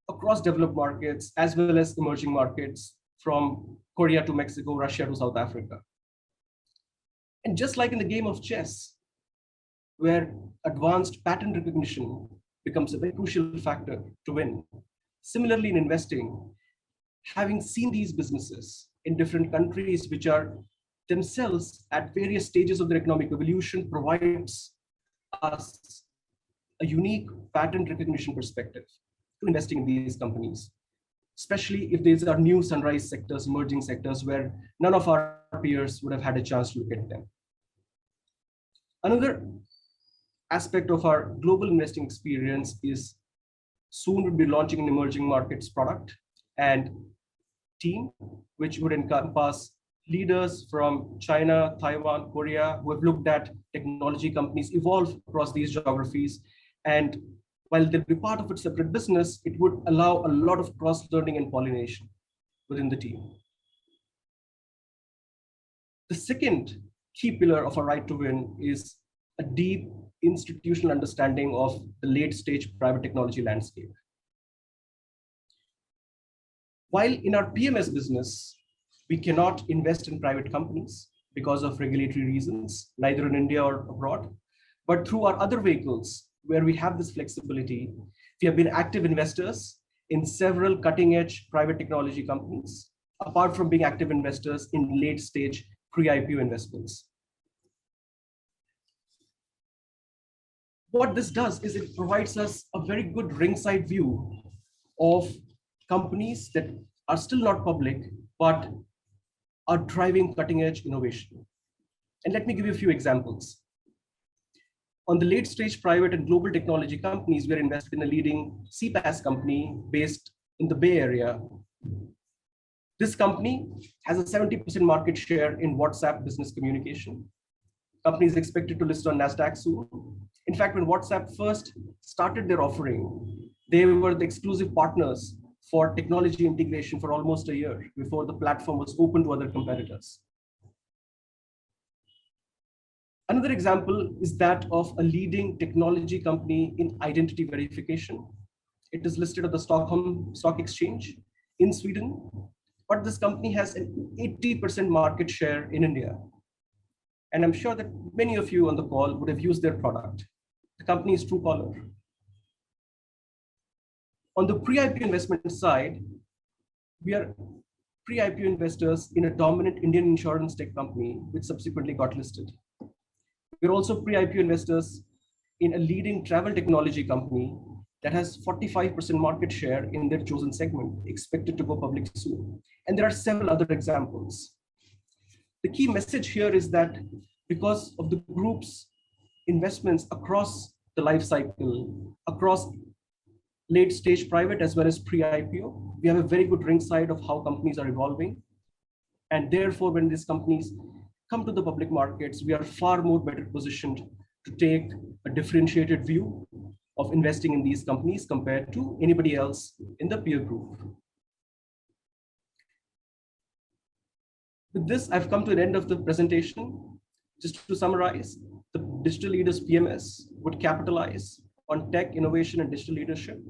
across developed markets as well as emerging markets from Korea to Mexico, Russia to South Africa. And just like in the game of chess, where advanced pattern recognition becomes a very crucial factor to win, similarly in investing, having seen these businesses in different countries which are themselves at various stages of their economic evolution provides us a unique pattern recognition perspective to investing in these companies, especially if these are new sunrise sectors, emerging sectors where none of our peers would have had a chance to look at them. Another aspect of our global investing experience is soon we'll be launching an emerging markets product and team, which would encompass leaders from China, Taiwan, Korea, who have looked at technology companies evolve across these geographies. And while they'll be part of a separate business, it would allow a lot of cross-learning and pollination within the team. The second key pillar of our right to win is a deep institutional understanding of the late-stage private technology landscape. While in our PMS business, we cannot invest in private companies because of regulatory reasons, neither in India or abroad, but through our other vehicles where we have this flexibility, we have been active investors in several cutting-edge private technology companies, apart from being active investors in late-stage pre-IPO investments. What this does is it provides us a very good ringside view of companies that are still not public, but are driving cutting-edge innovation. And let me give you a few examples. On the late-stage private and global technology companies, we're invested in a leading CPaaS company based in the Bay Area. This company has a 70% market share in WhatsApp business communication. Company is expected to list on NASDAQ soon. In fact, when WhatsApp first started their offering, they were the exclusive partners for technology integration for almost a year before the platform was open to other competitors. Another example is that of a leading technology company in identity verification. It is listed at the Stockholm Stock Exchange in Sweden, but this company has an 80% market share in India. And I'm sure that many of you on the call would have used their product. The company is Truecaller. On the pre-IPO investment side, we are pre-IPO investors in a dominant Indian insurance tech company, which subsequently got listed. We're also pre-IPO investors in a leading travel technology company that has 45% market share in their chosen segment, expected to go public soon. And there are several other examples. The key message here is that because of the group's investments across the life cycle, across late stage private as well as pre-IPO, we have a very good ringside of how companies are evolving. And therefore, when these companies come to the public markets, we are far more better positioned to take a differentiated view of investing in these companies compared to anybody else in the peer group. With this, I've come to the end of the presentation. Just to summarize, the Digital Leaders PMS would capitalize on tech, innovation, and digital leadership,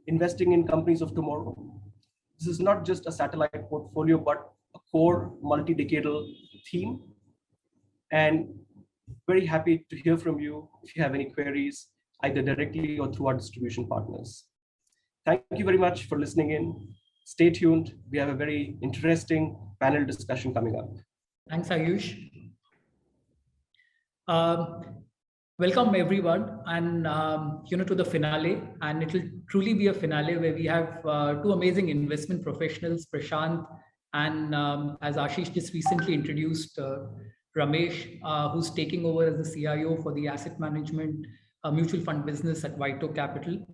investing in companies of tomorrow. This is not just a satellite portfolio, but a core multi-decadal theme. And very happy to hear from you if you have any queries, either directly or through our distribution partners. Thank you very much for listening in. Stay tuned. We have a very interesting panel discussion coming up. Thanks, Ayush. Welcome everyone, and to the finale. And it will truly be a finale where we have two amazing investment professionals, Prashant and as Ashish just recently introduced, Ramesh, who's taking over as the CIO for the asset management mutual fund business at WhiteOak Capital.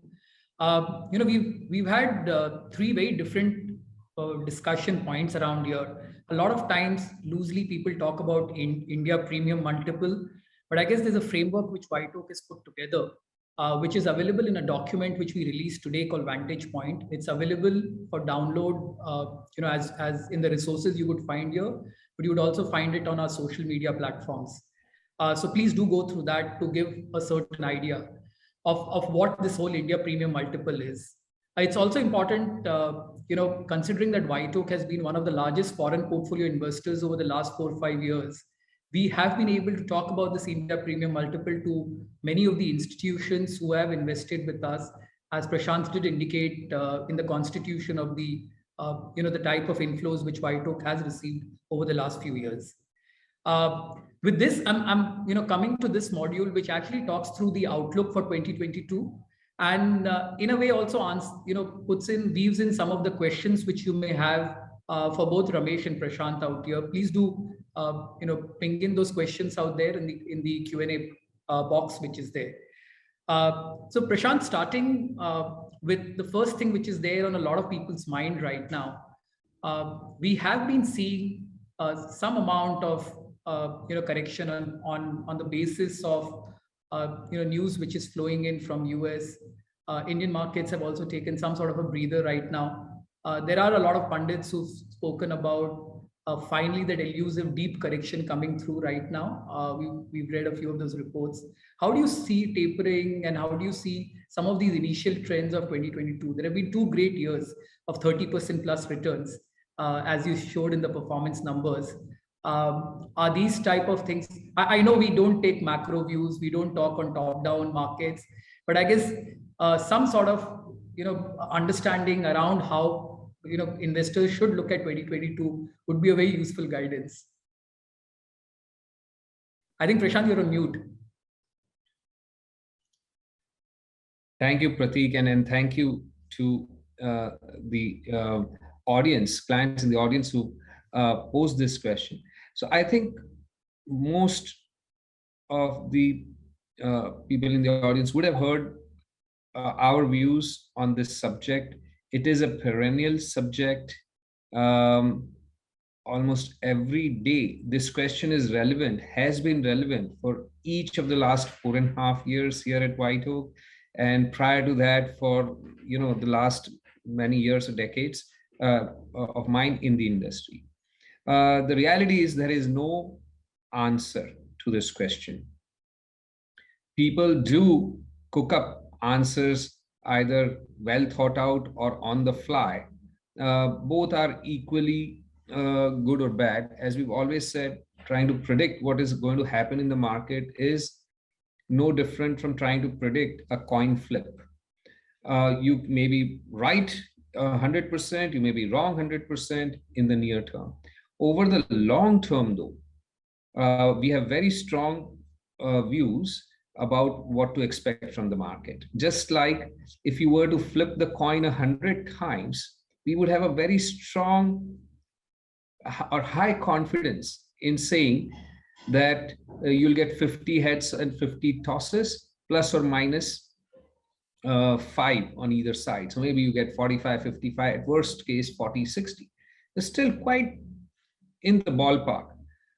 We've had three very different discussion points around here. A lot of times, loosely people talk about India premium multiple, but I guess there's a framework which WhiteOak has put together, which is available in a document which we released today called Vantage Point. It's available for download, as in the resources you would find here, but you would also find it on our social media platforms. So please do go through that to give a certain idea of what this whole India premium multiple is. It's also important, considering that WhiteOak has been one of the largest foreign portfolio investors over the last 4 or 5 years. we have been able to talk about this India premium multiple to many of the institutions who have invested with us, as Prashant did indicate in the constitution of the the type of inflows which WhiteOak has received over the last few years. With this, I'm coming to this module, which actually talks through the outlook for 2022, and in a way also weaves in some of the questions which you may have for both Ramesh and Prashant out here. Please do ping in those questions out there in the Q&A box which is there. So Prashant, starting with the first thing which is there on a lot of people's mind right now, we have been seeing some amount of correction on the basis of news which is flowing in from US. Indian markets have also taken some sort of a breather right now. There are a lot of pundits who've spoken about finally that elusive deep correction coming through right now. We've read a few of those reports. How do you see tapering, and how do you see some of these initial trends of 2022? There have been 2 great years of 30% plus returns, as you showed in the performance numbers. Are these type of things? I know we don't take macro views, we don't talk on top-down markets, but I guess some sort of understanding around how investors should look at 2022 would be a very useful guidance. I think Prashant, you're on mute. Thank you, Prateek, and thank you to the audience, clients in the audience who posed this question. So I think most of the people in the audience would have heard our views on this subject. It is a perennial subject. Almost every day, this question is relevant, has been relevant for each of the last 4.5 years here at WhiteOak, and prior to that for the last many years or decades of mine in the industry. The reality is there is no answer to this question. People do cook up answers either well thought out or on the fly. Both are equally good or bad. As we've always said, trying to predict what is going to happen in the market is no different from trying to predict a coin flip. You may be right 100%, you may be wrong 100% in the near term. Over the long term, though, we have very strong views about what to expect from the market. Just like if you were to flip the coin 100 times, we would have a very strong or high confidence in saying that you'll get 50 heads and 50 tosses, plus or minus 5 on either side. So maybe you get 45, 55, at worst case 40, 60. It's still quite in the ballpark.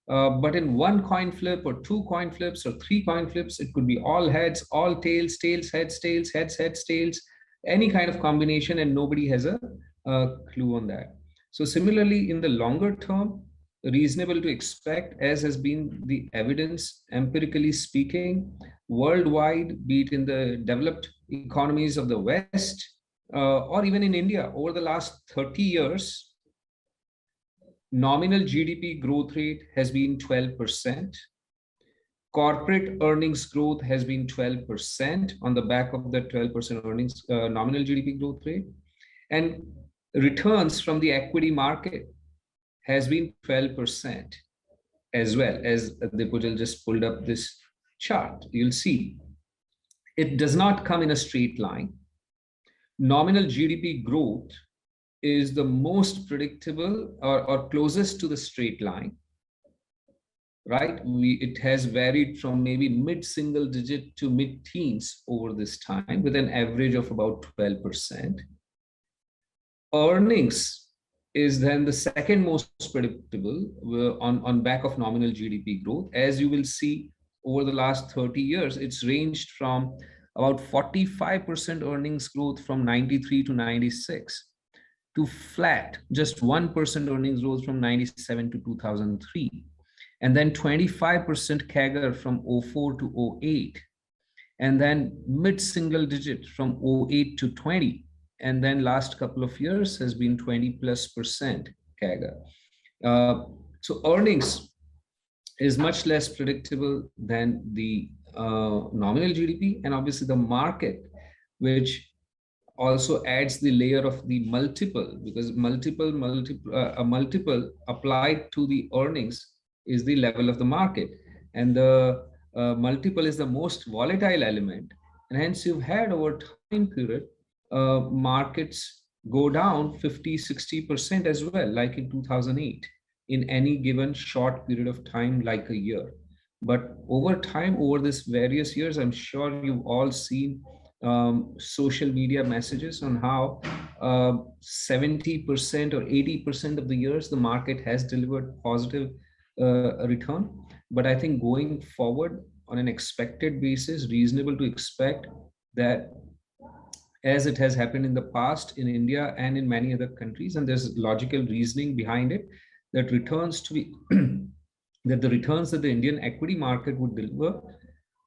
But in one coin flip or 2 coin flips or 3 coin flips, it could be all heads, all tails, tails, heads, tails, heads, heads, tails, any kind of combination, and nobody has a clue on that. So similarly, in the longer term, reasonable to expect, as has been the evidence, empirically speaking, worldwide, be it in the developed economies of the West or even in India, over the last 30 years, nominal GDP growth rate has been 12%. Corporate earnings growth has been 12% on the back of the 12% earnings nominal GDP growth rate. And returns from the equity market has been 12% as well. As Dipujal just pulled up this chart, you'll see it does not come in a straight line. Nominal GDP growth is the most predictable or closest to the straight line, right? It has varied from maybe mid-single digit to mid-teens over this time, with an average of about 12%. Earnings is then the second most predictable on back of nominal GDP growth. As you will see, over the last 30 years, it's ranged from about 45% earnings growth from 93 to 96, to flat, just 1% earnings growth from 97 to 2003, and then 25% CAGR from 04 to 08, and then mid-single digit from 08 to 20, and then last couple of years has been 20+% CAGR. So earnings is much less predictable than the nominal GDP, and obviously the market, which also adds the layer of the multiple, because a multiple applied to the earnings is the level of the market, and the multiple is the most volatile element, and hence you've had over time period markets go down 50-60% as well, like in 2008, in any given short period of time, like a year. But over time, over this various years, I'm sure you've all seen social media messages on how 70% or 80% of the years the market has delivered positive return. But I think going forward on an expected basis, reasonable to expect that, as it has happened in the past in India and in many other countries, and there's logical reasoning behind it, that returns to be that the returns that the Indian equity market would deliver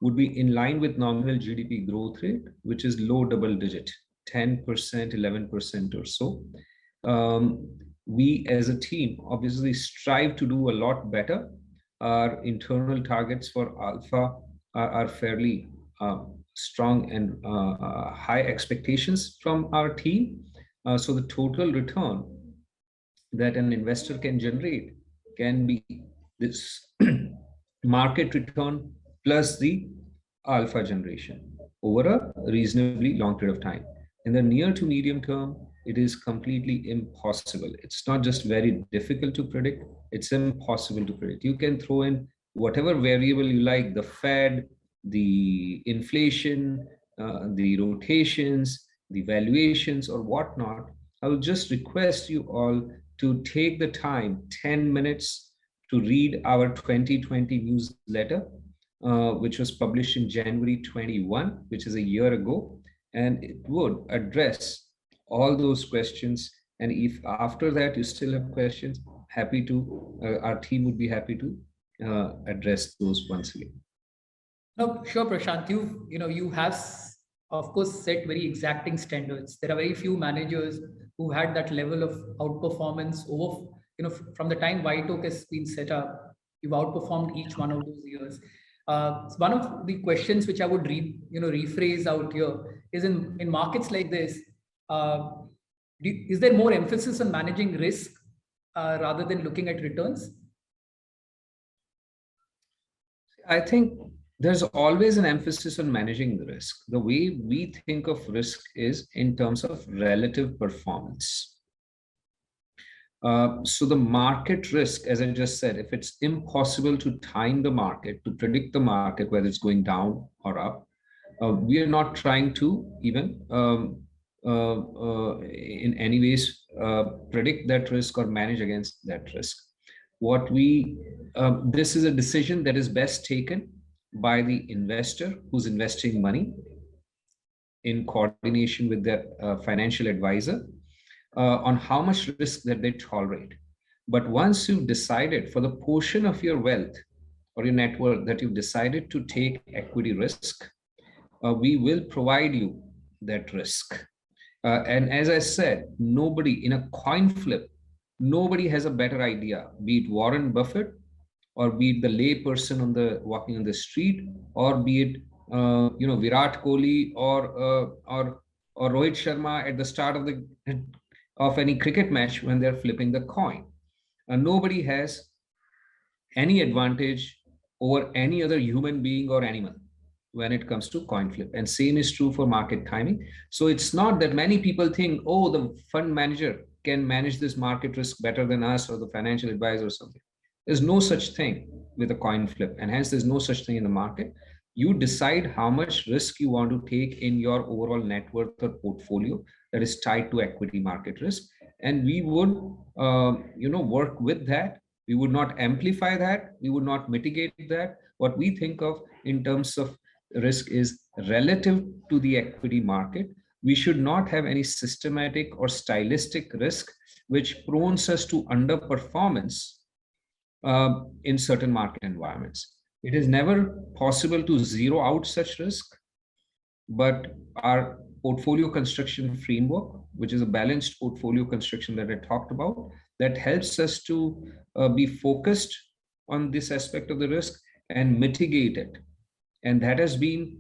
would be in line with nominal GDP growth rate, which is low double digit, 10%, 11% or so. We as a team obviously strive to do a lot better. Our internal targets for alpha are fairly strong and high expectations from our team. So the total return that an investor can generate can be this market return plus the alpha generation over a reasonably long period of time. In the near to medium term, it is completely impossible. It's not just very difficult to predict, it's impossible to predict. You can throw in whatever variable you like, the Fed, the inflation, the rotations, the valuations or whatnot. I will just request you all to take the time, 10 minutes, to read our 2020 newsletter, which was published in January 21, which is a year ago, and it would address all those questions. And if after that you still have questions, happy to, our team would be happy to address those once again. No, sure, Prashant. You have, of course, set very exacting standards. There are very few managers who had that level of outperformance over, from the time WhiteOak has been set up. You've outperformed each one of those years. So one of the questions which I would rephrase out here is, in markets like this, is there more emphasis on managing risk rather than looking at returns? I think there's always an emphasis on managing the risk. The way we think of risk is in terms of relative performance. So the market risk, as I just said, if it's impossible to time the market, to predict the market, whether it's going down or up, we are not trying to even in any ways predict that risk or manage against that risk. This is a decision that is best taken by the investor who's investing money in coordination with their financial advisor on how much risk that they tolerate. But once you've decided for the portion of your wealth or your net worth that you've decided to take equity risk, we will provide you that risk. And as I said, nobody in a coin flip, nobody has a better idea, be it Warren Buffett, or be it the lay person walking on the street, or be it Virat Kohli or Rohit Sharma at the start of any cricket match when they're flipping the coin. Nobody has any advantage over any other human being or animal when it comes to coin flip, and same is true for market timing. So it's not that many people think, oh, the fund manager can manage this market risk better than us, or the financial advisor or something. There's no such thing with a coin flip, and hence there's no such thing in the market. You decide how much risk you want to take in your overall net worth or portfolio that is tied to equity market risk, and we would work with that. We would not amplify that, we would not mitigate that. What we think of in terms of risk is relative to the equity market. We should not have any systematic or stylistic risk which prones us to underperformance in certain market environments. It is never possible to zero out such risk, but our portfolio construction framework, which is a balanced portfolio construction that I talked about, that helps us to be focused on this aspect of the risk and mitigate it. And that has been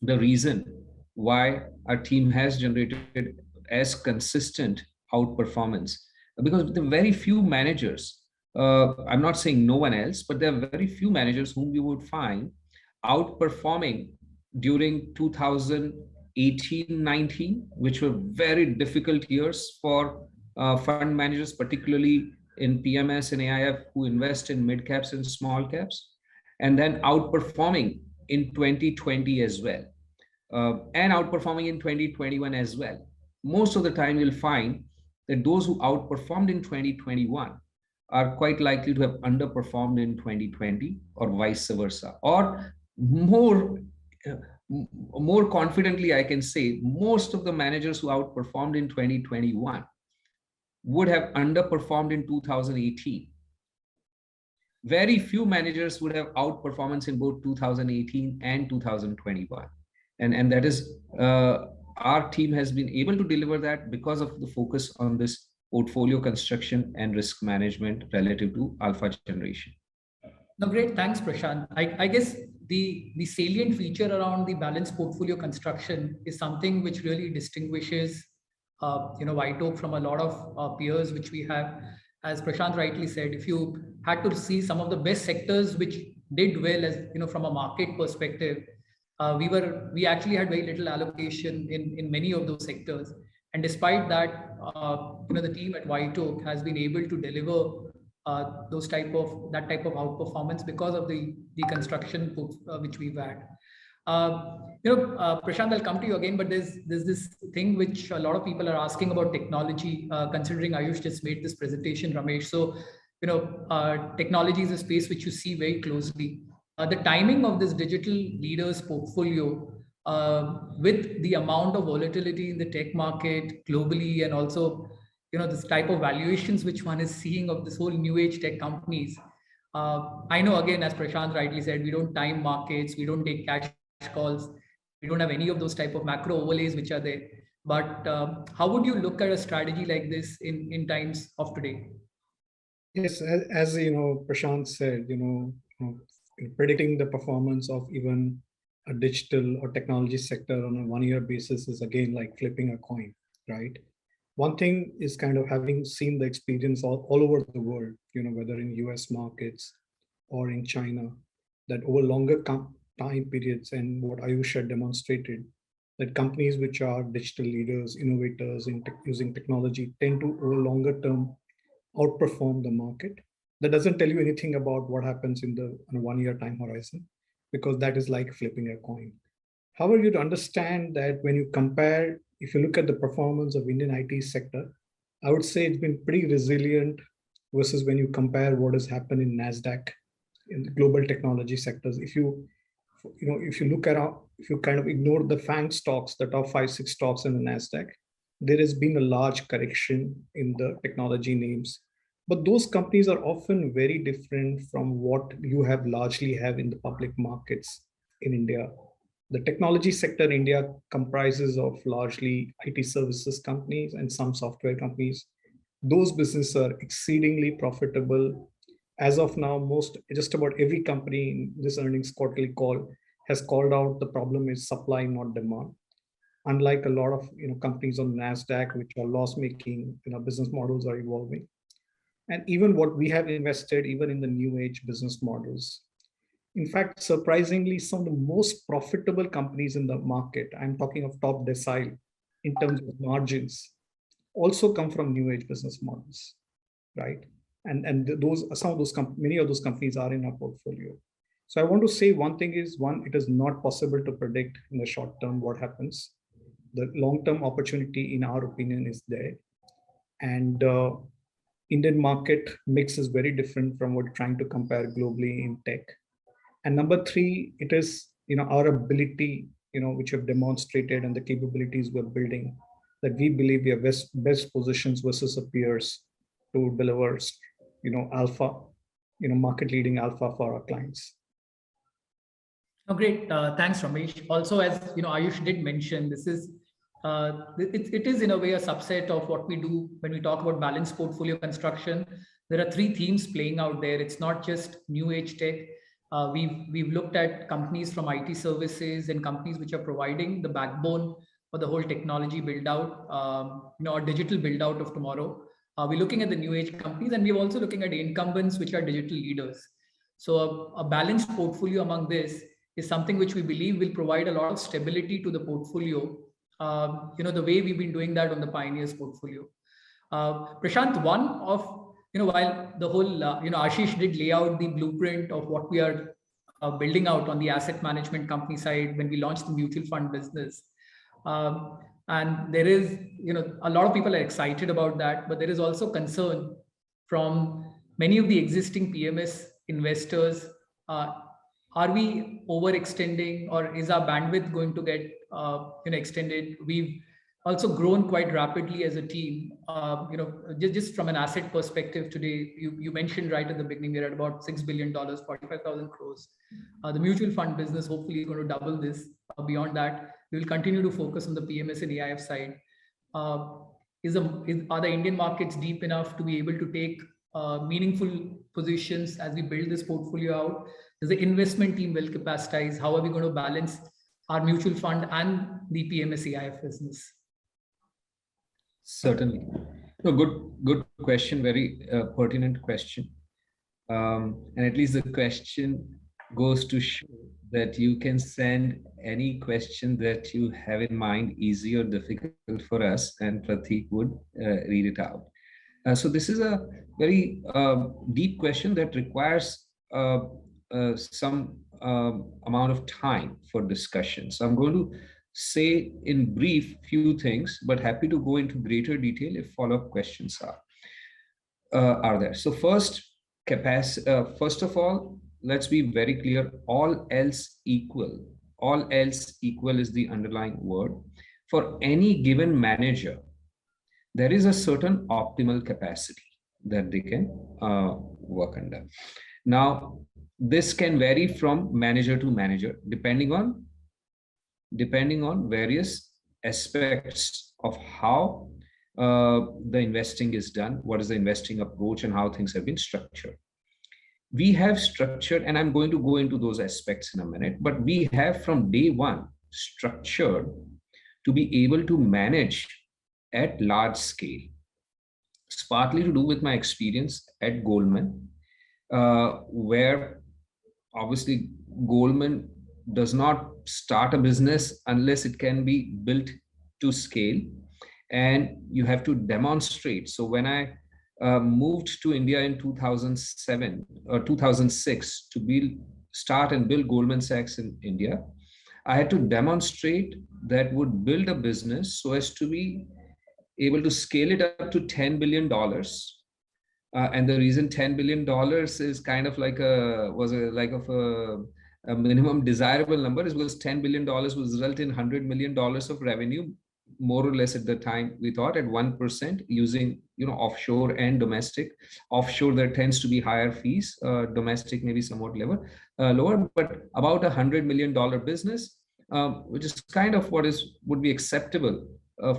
the reason why our team has generated as consistent outperformance. Because the very few managers, I'm not saying no one else, but there are very few managers whom you would find outperforming during 2018-19, which were very difficult years for fund managers, particularly in PMS and AIF, who invest in mid caps and small caps, and then outperforming in 2020 as well, and outperforming in 2021 as well. Most of the time, you'll find that those who outperformed in 2021 are quite likely to have underperformed in 2020, or vice versa. Or more confidently, I can say most of the managers who outperformed in 2021 would have underperformed in 2018. Very few managers would have outperformance in both 2018 and 2021. And that is, our team has been able to deliver that because of the focus on this portfolio construction and risk management relative to alpha generation. No, great. Thanks, Prashant. I guess the salient feature around the balanced portfolio construction is something which really distinguishes WhiteOak from a lot of peers which we have. As Prashant rightly said, if you had to see some of the best sectors which did well, as from a market perspective, we actually had very little allocation in many of those sectors. And despite that, the team at WhiteOak has been able to deliver that type of outperformance because of the construction which we've had. Prashant, I'll come to you again, but there's this thing which a lot of people are asking about technology, considering Ayush just made this presentation, Ramesh. So, technology is a space which you see very closely. The timing of this digital leaders portfolio, with the amount of volatility in the tech market globally, and also, this type of valuations which one is seeing of this whole new age tech companies. I know, again, as Prashant rightly said, we don't time markets, we don't take cash calls, we don't have any of those type of macro overlays which are there. But how would you look at a strategy like this in times of today? Yes, as Prashant said, predicting the performance of even a digital or technology sector on a one-year basis is again like flipping a coin, right? One thing is kind of having seen the experience all over the world, whether in US markets or in China, that over longer time periods, and what Ayush had demonstrated, that companies which are digital leaders, innovators in using technology tend to over longer term outperform the market. That doesn't tell you anything about what happens in a one-year time horizon, because that is like flipping a coin. However, you'd understand that when you compare, if you look at the performance of Indian IT sector, I would say it's been pretty resilient versus when you compare what has happened in NASDAQ in the global technology sectors. If you kind of ignore the FANG stocks, the top 5-6 stocks in the NASDAQ, there has been a large correction in the technology names. But those companies are often very different from what you largely have in the public markets in India. The technology sector in India comprises of largely IT services companies and some software companies. Those businesses are exceedingly profitable. As of now, just about every company in this earnings quarterly call has called out the problem is supply, not demand. Unlike a lot of companies on NASDAQ, which are loss-making, business models are evolving. And even what we have invested, even in the new age business models. In fact, surprisingly, some of the most profitable companies in the market, I'm talking of top decile in terms of margins, also come from new age business models, right? And many of those companies are in our portfolio. So I want to say one thing is, it is not possible to predict in the short term what happens. The long-term opportunity, in our opinion, is there. And Indian market mix is very different from what we're trying to compare globally in tech. And number 3, it is our ability, which we have demonstrated, and the capabilities we're building, that we believe we are best positions versus our peers to deliver, alpha, market leading alpha for our clients. Oh, great. Thanks, Ramesh. Also, as Ayush did mention, this is it is in a way a subset of what we do when we talk about balanced portfolio construction. there are three themes playing out there. It's not just new age tech. We've looked at companies from IT services and companies which are providing the backbone for the whole technology build out, or digital build out of tomorrow. We're looking at the new age companies, and we're also looking at incumbents which are digital leaders. So a balanced portfolio among this is something which we believe will provide a lot of stability to the portfolio. The way we've been doing that on the Pioneers portfolio. Prashant, one of while the whole Ashish did lay out the blueprint of what we are building out on the asset management company side when we launched the mutual fund business. And there is, a lot of people are excited about that, but there is also concern from many of the existing PMS investors. Are we overextending, or is our bandwidth going to get extended? We've also grown quite rapidly as a team. Just from an asset perspective today, you mentioned right at the beginning, we're at about $6 billion, 45,000 crores. The mutual fund business hopefully is going to double this. Beyond that, we will continue to focus on the PMS and AIF side. Are the Indian markets deep enough to be able to take meaningful positions as we build this portfolio out? Is the investment team well capacitized? How are we going to balance our mutual fund and the PMS AIF business? Certainly. No, good question, very pertinent question. And at least the question goes to show that you can send any question that you have in mind, easy or difficult for us, and Prateek would read it out. So this is a very deep question that requires some amount of time for discussion. So I'm going to say in brief few things, but happy to go into greater detail if follow-up questions are there. So first of all, let's be very clear, all else equal is the underlying word. For any given manager, there is a certain optimal capacity that they can work under. Now, this can vary from manager to manager, depending on various aspects of how the investing is done, what is the investing approach, and how things have been structured. We have structured, and I'm going to go into those aspects in a minute, but we have from day one structured to be able to manage at large scale. It's partly to do with my experience at Goldman, where obviously Goldman does not start a business unless it can be built to scale, and you have to demonstrate. So when I moved to India in 2007 or 2006 to start and build Goldman Sachs in India, I had to demonstrate that would build a business so as to be able to scale it up to $10 billion. And the reason $10 billion is kind of like a minimum desirable number is because $10 billion was result in $100 million of revenue, more or less at the time we thought at 1% using offshore and domestic. Offshore there tends to be higher fees, domestic maybe somewhat lower, but about $100 million business, which is kind of what would be acceptable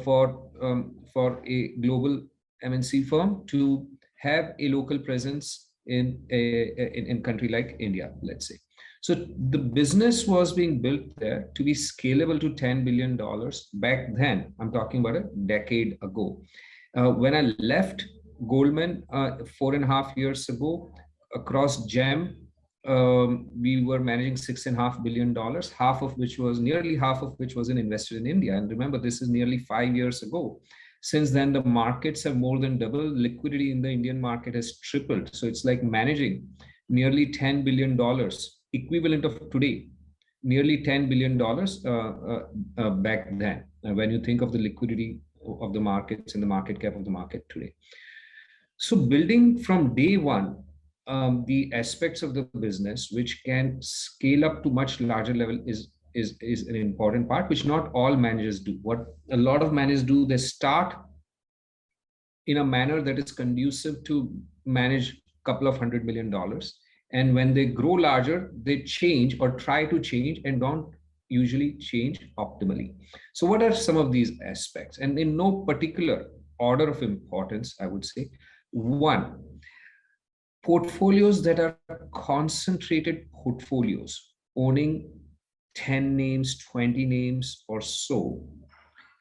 for a global MNC firm to have a local presence in a country like India, let's say. So the business was being built there to be scalable to $10 billion back then. I'm talking about a decade ago. When I left Goldman 4.5 years ago, across GEM, we were managing $6.5 billion, nearly half of which was invested in India. And remember, this is nearly 5 years ago. Since then, the markets have more than doubled. Liquidity in the Indian market has tripled. So it's like managing nearly $10 billion, equivalent of today, nearly $10 billion back then, when you think of the liquidity of the markets and the market cap of the market today. So building from day one, the aspects of the business which can scale up to much larger level is an important part, which not all managers do. What a lot of managers do, they start in a manner that is conducive to manage a couple of $100 million. And when they grow larger, they change or try to change and don't usually change optimally. So what are some of these aspects? And in no particular order of importance, I would say. One, Portfolios that are concentrated portfolios, owning 10 names, 20 names or so,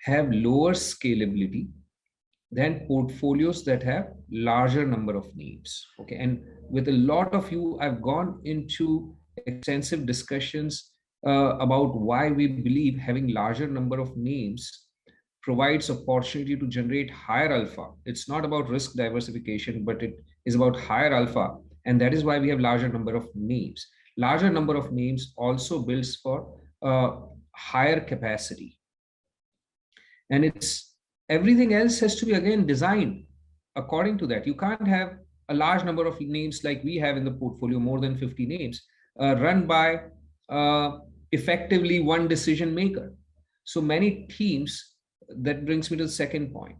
have lower scalability than portfolios that have larger number of names. Okay, and with a lot of you, I've gone into extensive discussions about why we believe having larger number of names provides opportunity to generate higher alpha. It's not about risk diversification, but it is about higher alpha. And that is why we have larger number of names. Larger number of names also builds for higher capacity. And it's everything else has to be again designed according to that. You can't have a large number of names like we have in the portfolio, more than 50 names, run by effectively one decision maker. So many teams, that brings me to the second point.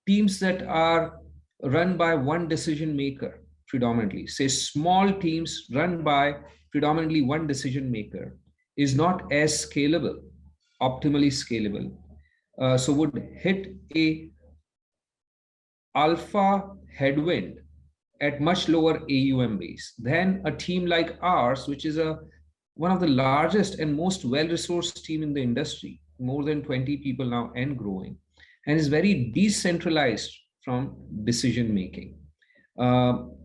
Teams that are run by one decision maker predominantly, say small teams run by predominantly one decision maker, is not as scalable, optimally scalable. So would hit a alpha headwind at much lower AUM base than a team like ours, which is one of the largest and most well-resourced team in the industry, more than 20 people now and growing, and is very decentralized from decision making.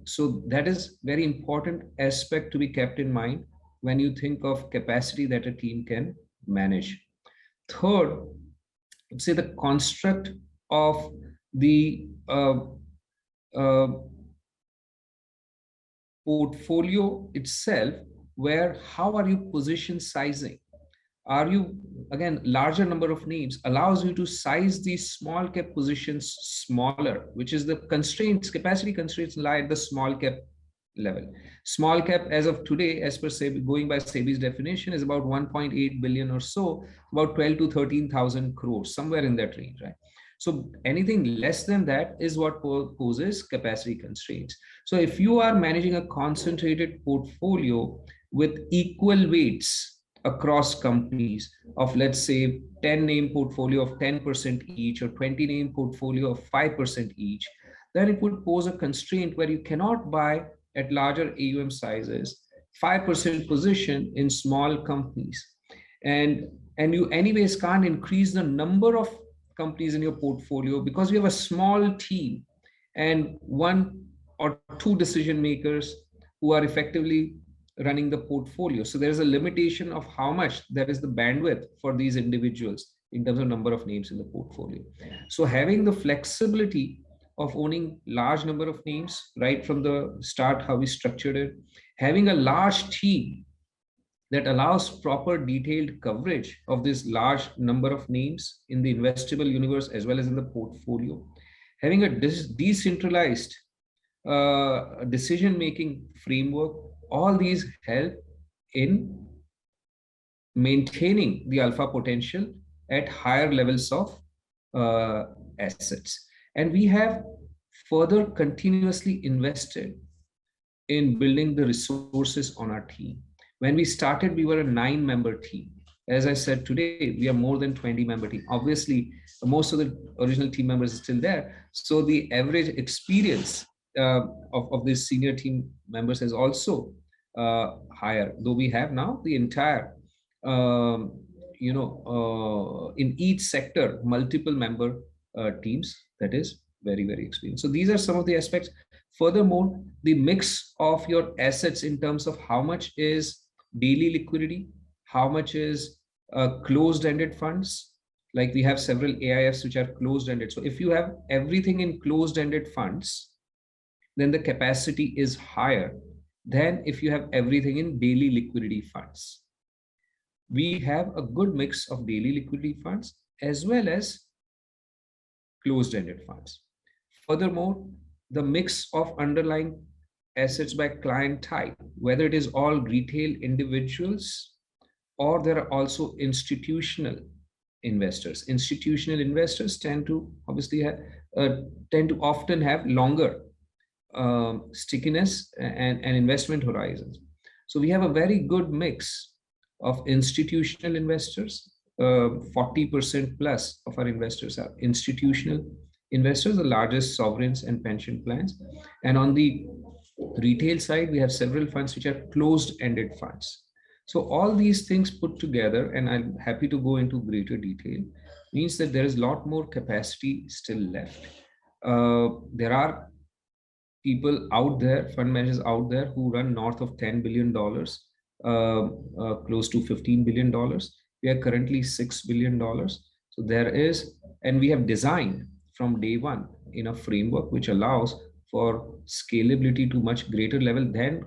So that is very important aspect to be kept in mind when you think of capacity that a team can manage. Third, say the construct of the portfolio itself, where how are you position sizing? Are you, again, larger number of names allows you to size these small cap positions smaller, which is the constraints, capacity constraints lie at the small cap level. Small cap as of today, as per SEBI, going by SEBI's definition, is about 1.8 billion or so, about 12 to 13,000 crores, somewhere in that range, right? So anything less than that is what poses capacity constraints. So if you are managing a concentrated portfolio with equal weights across companies of, let's say, 10 name portfolio of 10% each, or 20 name portfolio of 5% each, then it would pose a constraint where you cannot buy at larger AUM sizes 5% position in small companies, and you anyways can't increase the number of companies in your portfolio because you have a small team and one or two decision makers who are effectively running the portfolio. So there is a limitation of how much that is the bandwidth for these individuals in terms of number of names in the portfolio. So having the flexibility of owning large number of names right from the start, how we structured it, having a large team that allows proper detailed coverage of this large number of names in the investable universe as well as in the portfolio, having a decentralized decision-making framework, all these help in maintaining the alpha potential at higher levels of assets. And we have further continuously invested in building the resources on our team. When we started, we were a 9-member team. As I said, today, we are more than 20-member team. Obviously, most of the original team members are still there. So the average experience of these senior team members is also higher, though we have now the entire, in each sector, multiple member teams that is very, very experienced. So these are some of the aspects. Furthermore, the mix of your assets in terms of how much is daily liquidity, how much is closed-ended funds. Like we have several AIFs which are closed-ended. So if you have everything in closed-ended funds, then the capacity is higher than if you have everything in daily liquidity funds. We have a good mix of daily liquidity funds as well as closed-ended funds. Furthermore, the mix of underlying assets by client type, whether it is all retail individuals or there are also institutional investors. Institutional investors tend to obviously have, often have longer stickiness and investment horizons. So we have a very good mix of institutional investors. 40% plus of our investors are institutional investors, the largest sovereigns and pension plans. And on the Retail side, we have several funds which are closed-ended funds. So all these things put together, and I'm happy to go into greater detail, means that there is a lot more capacity still left. There are people out there, fund managers out there who run north of $10 billion, close to $15 billion. We are currently $6 billion. So there is, and we have designed from day one in a framework which allows for scalability to much greater level than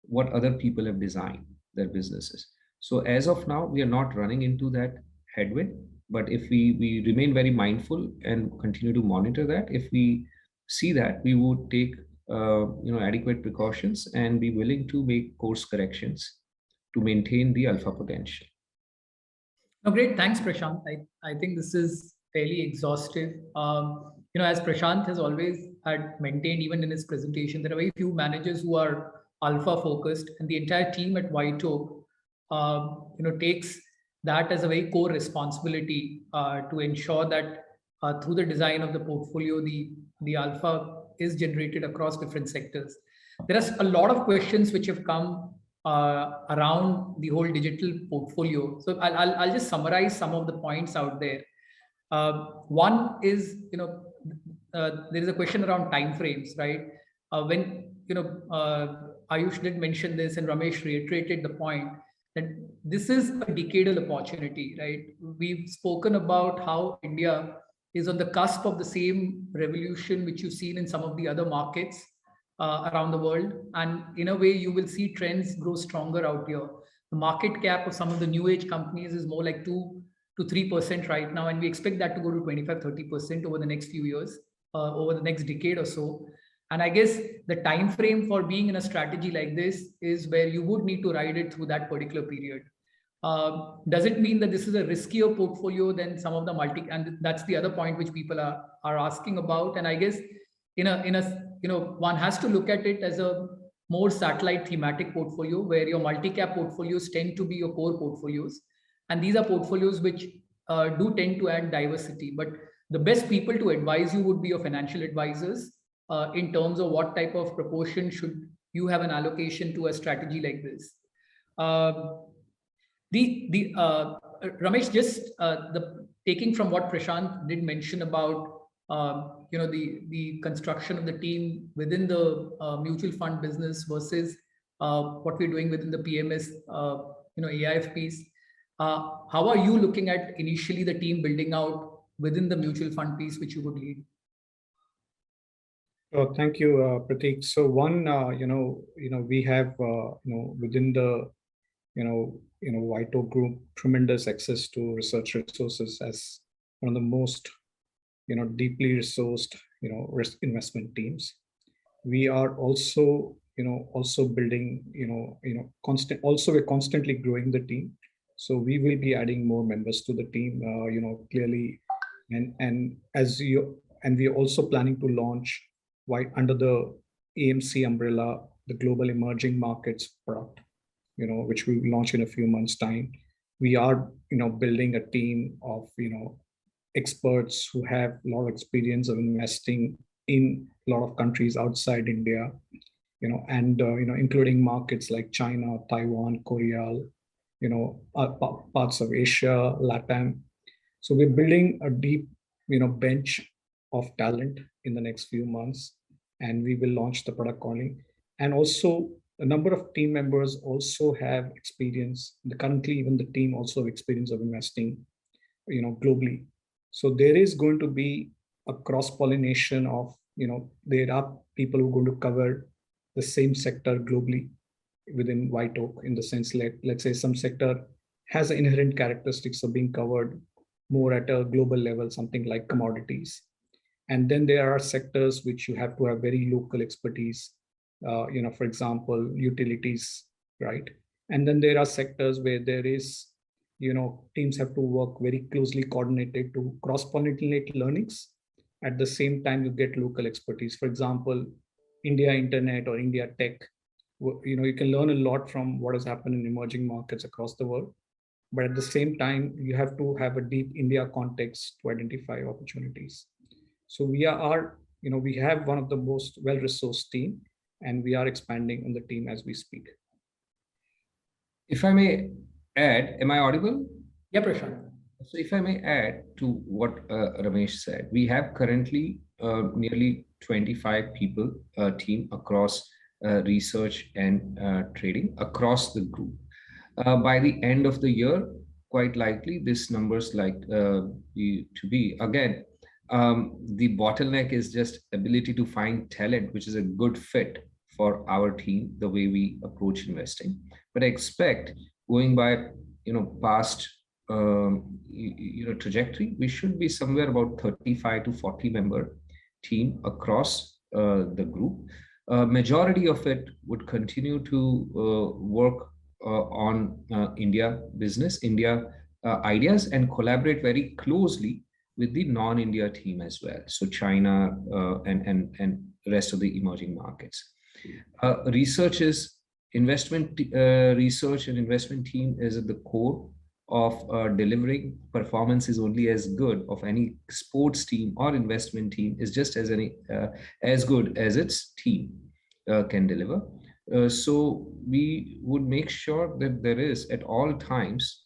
what other people have designed their businesses. So as of now, we are not running into that headwind. But if we remain very mindful and continue to monitor that, if we see that, we would take adequate precautions and be willing to make course corrections to maintain the alpha potential. No, great. Thanks, Prashant. I think this is fairly exhaustive. As Prashant has always had maintained, even in his presentation, there are very few managers who are alpha focused, and the entire team at WhiteOak, takes that as a very core responsibility to ensure that through the design of the portfolio, the alpha is generated across different sectors. There are a lot of questions which have come around the whole digital portfolio. So I'll just summarize some of the points out there. One is, there is a question around timeframes, right? Ayush did mention this and Ramesh reiterated the point that this is a decadal opportunity, right? We've spoken about how India is on the cusp of the same revolution which you've seen in some of the other markets around the world. And in a way, you will see trends grow stronger out here. The market cap of some of the new age companies is more like 2 to 3% right now. And we expect that to go to 25-30% over the next few years, over the next decade or so. And I guess the time frame for being in a strategy like this is where you would need to ride it through that particular period. Does it mean that this is a riskier portfolio than some of the and that's the other point which people are asking about. And I guess one has to look at it as a more satellite thematic portfolio where your multi-cap portfolios tend to be your core portfolios. And these are portfolios which do tend to add diversity, but the best people to advise you would be your financial advisors in terms of what type of proportion should you have an allocation to a strategy like this. Ramesh, just taking from what Prashant did mention about the construction of the team within the mutual fund business versus what we're doing within the PMS, AIFPs. How are you looking at initially the team building out within the mutual fund piece which you would lead? Thank you, Prateek. So one, we have, within the, WhiteOak Group, tremendous access to research resources as one of the most, deeply resourced, risk investment teams. We are also, building, we're constantly growing the team. So we will be adding more members to the team, clearly, and we are also planning to launch under the AMC umbrella, the Global Emerging Markets product, which we will launch in a few months' time. We are, building a team of, experts who have a lot of experience of investing in a lot of countries outside India, including markets like China, Taiwan, Korea, parts of Asia, Latam. So we're building a deep, bench of talent in the next few months, and we will launch the product calling. And also a number of team members also have experience. Currently, even the team also have experience of investing, globally. So there is going to be a cross-pollination of, there are people who are going to cover the same sector globally within WhiteOak, in the sense, let's say some sector has inherent characteristics of being covered more at a global level, something like commodities. And then there are sectors which you have to have very local expertise, for example, utilities, right? And then there are sectors where there is, teams have to work very closely coordinated to cross-pollinate learnings. At the same time, you get local expertise. For example, India Internet or India Tech, you can learn a lot from what has happened in emerging markets across the world. But at the same time, you have to have a deep India context to identify opportunities. So we have one of the most well-resourced team. and we are expanding on the team as we speak. If I may add, am I audible? Yeah, Prashant. So if I may add to what Ramesh said, we have currently nearly 25 people team across research and trading across the group. By the end of the year, quite likely this number's to be again. The bottleneck is just ability to find talent, which is a good fit for our team, the way we approach investing. But I expect going by past trajectory, we should be somewhere about 35 to 40 member team across the group. Majority of it would continue to work on India business, India ideas, and collaborate very closely with the non-India team as well. So China and rest of the emerging markets. Research and investment team is at the core of delivering. Performance is only as good of any sports team or investment team is just as good as its team can deliver. So we would make sure that there is at all times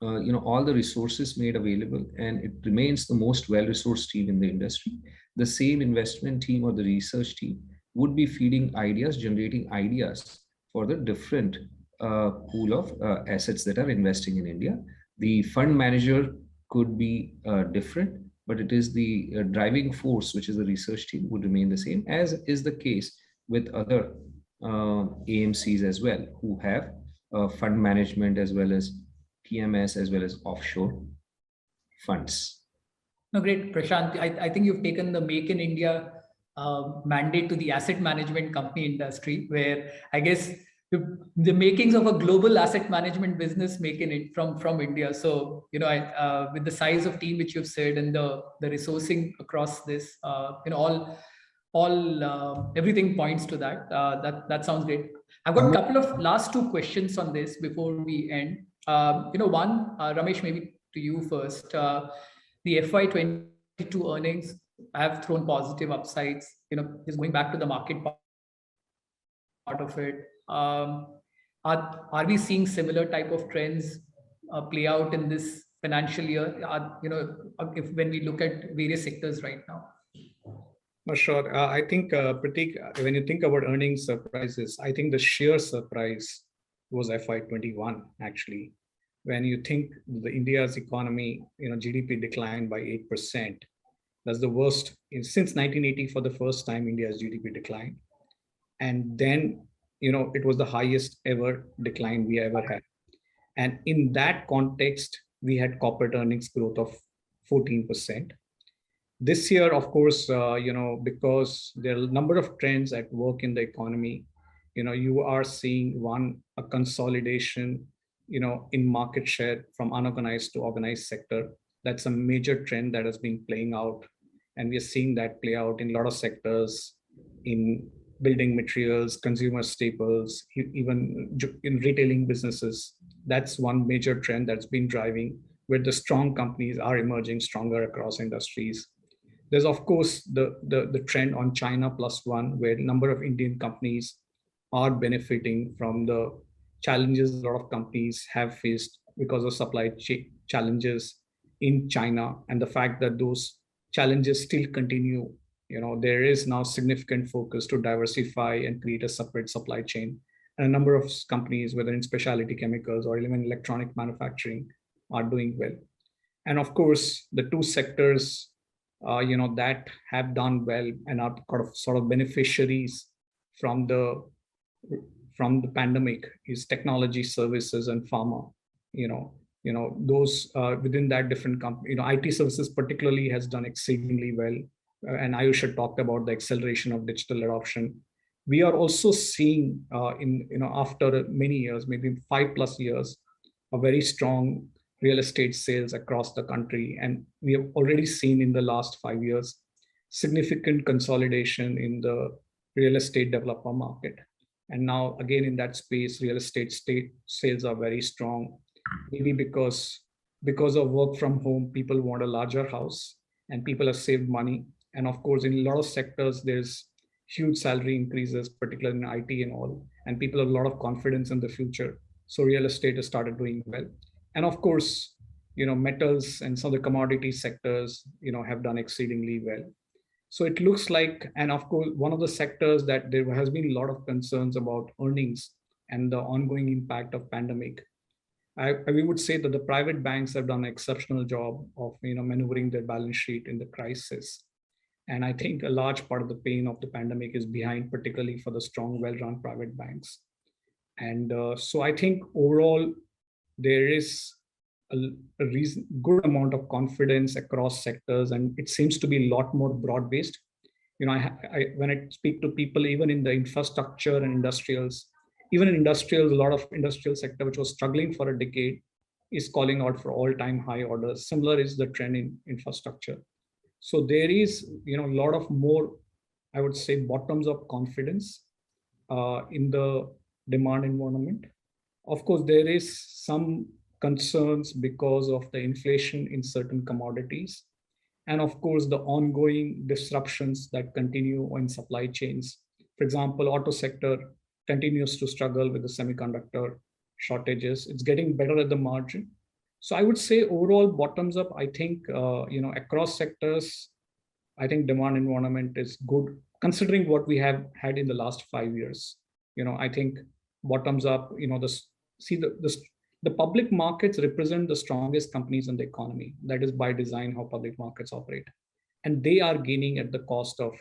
all the resources made available, and it remains the most well-resourced team in the industry. The same investment team or the research team would be feeding ideas, generating ideas for the different pool of assets that are investing in India. The fund manager could be different, but it is the driving force, which is the research team, would remain the same, as is the case with other AMCs as well, who have fund management as well as PMS as well as offshore funds. No, great, Prashant. I think you've taken the Make in India mandate to the asset management company industry, where I guess the makings of a global asset management business making it from India. So, with the size of team which you've said and the resourcing across this, everything points to that. That sounds great. I've got a couple of last two questions on this before we end. One, Ramesh, maybe to you first. The FY22 earnings have thrown positive upsides. Just going back to the market part of it. Are we seeing similar type of trends play out in this financial year? When we look at various sectors right now. Sure. I think, Prateek, when you think about earnings surprises, I think the sheer surprise was FY21 actually. When you think India's economy, GDP declined by 8%. That's the worst since 1980. For the first time, India's GDP declined, and then it was the highest ever decline we ever had. And in that context, we had corporate earnings growth of 14%. This year, of course, because there are a number of trends at work in the economy, you are seeing a consolidation, in market share from unorganized to organized sector. That's a major trend that has been playing out. And we're seeing that play out in a lot of sectors, in building materials, consumer staples, even in retailing businesses. That's one major trend that's been driving, where the strong companies are emerging stronger across industries. There's, of course, the trend on China plus one, where a number of Indian companies are benefiting from the challenges a lot of companies have faced because of supply chain challenges in China, and the fact that those challenges still continue. There is now significant focus to diversify and create a separate supply chain. And a number of companies, whether in specialty chemicals or even electronic manufacturing, are doing well. And of course, the two sectors that have done well and are sort of beneficiaries from the pandemic is technology services and pharma. Those within that different company, IT services particularly has done exceedingly well. And Ayush had talked about the acceleration of digital adoption. We are also seeing after many years, maybe 5+ years, a very strong real estate sales across the country. And we have already seen in the last 5 years, significant consolidation in the real estate developer market. And now again, in that space, real estate sales are very strong, maybe because of work from home, people want a larger house and people have saved money. And of course, in a lot of sectors, there's huge salary increases, particularly in IT and all, and people have a lot of confidence in the future. So real estate has started doing well. And of course, metals and some of the commodity sectors, have done exceedingly well. So it looks like, and of course, one of the sectors that there has been a lot of concerns about earnings and the ongoing impact of pandemic. We would say that the private banks have done an exceptional job of maneuvering their balance sheet in the crisis. And I think a large part of the pain of the pandemic is behind, particularly for the strong, well-run private banks. And so I think overall, there is a good amount of confidence across sectors, and it seems to be a lot more broad-based. When I speak to people, even in the infrastructure and industrials, even in industrials, a lot of industrial sector, which was struggling for a decade, is calling out for all-time high orders. Similar is the trend in infrastructure. So there is, a lot of more, I would say, bottoms up confidence in the demand environment. Of course, there is some concerns because of the inflation in certain commodities. And of course, the ongoing disruptions that continue in supply chains. For example, auto sector continues to struggle with the semiconductor shortages. It's getting better at the margin. So I would say overall bottoms up, I think, across sectors, I think demand environment is good considering what we have had in the last 5 years. I think bottoms up, the public markets represent the strongest companies in the economy. That is by design how public markets operate. And they are gaining at the cost of,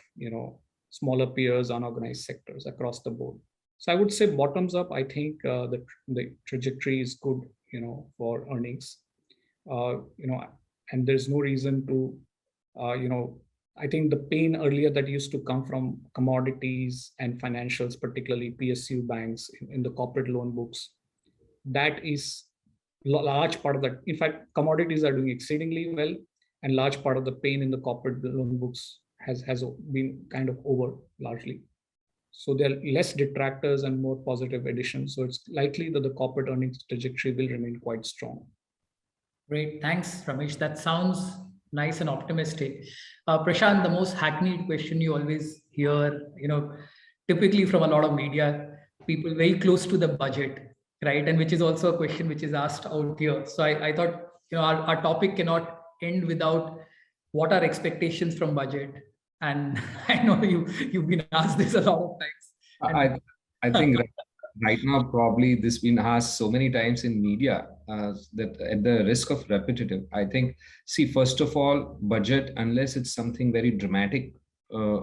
smaller peers, unorganized sectors across the board. So I would say bottoms up, I think the trajectory is good, for earnings, and there's no reason to, I think the pain earlier that used to come from commodities and financials, particularly PSU banks in the corporate loan books, that is large part of that. In fact, commodities are doing exceedingly well, and large part of the pain in the corporate loan books has been kind of over largely. So there are less detractors and more positive additions. So it's likely that the corporate earnings trajectory will remain quite strong. Great, thanks, Ramesh. That sounds nice and optimistic. Prashant, the most hackneyed question you always hear, typically from a lot of media, people very close to the budget, right? And which is also a question which is asked out here. So I thought, our topic cannot end without what are expectations from budget. And I know you've been asked this a lot of times. I think right now, probably this been asked so many times in media that at the risk of repetitive, I think, see, first of all, budget, unless it's something very dramatic,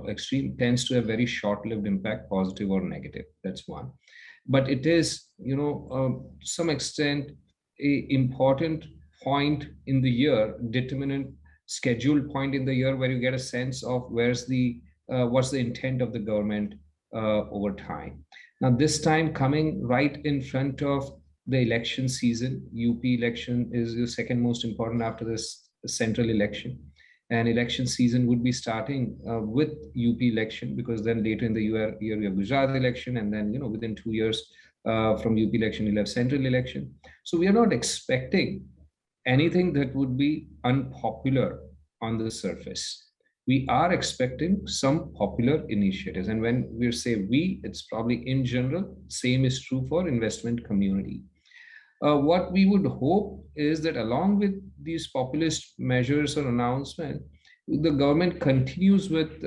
extreme, tends to have very short-lived impact, positive or negative. That's one. But it is, some extent, a important point in the year, determinant scheduled point in the year where you get a sense of what's the intent of the government over time. Now, this time coming right in front of the election season, UP election is the second most important after this central election. And election season would be starting with UP election, because then later in the year you have Gujarat election, and then within 2 years from UP election you'll have central election. So we are not expecting anything that would be unpopular on the surface. We are expecting some popular initiatives, and when we say we, it's probably in general. Same is true for investment community. What we would hope is that along with these populist measures or announcement, the government continues with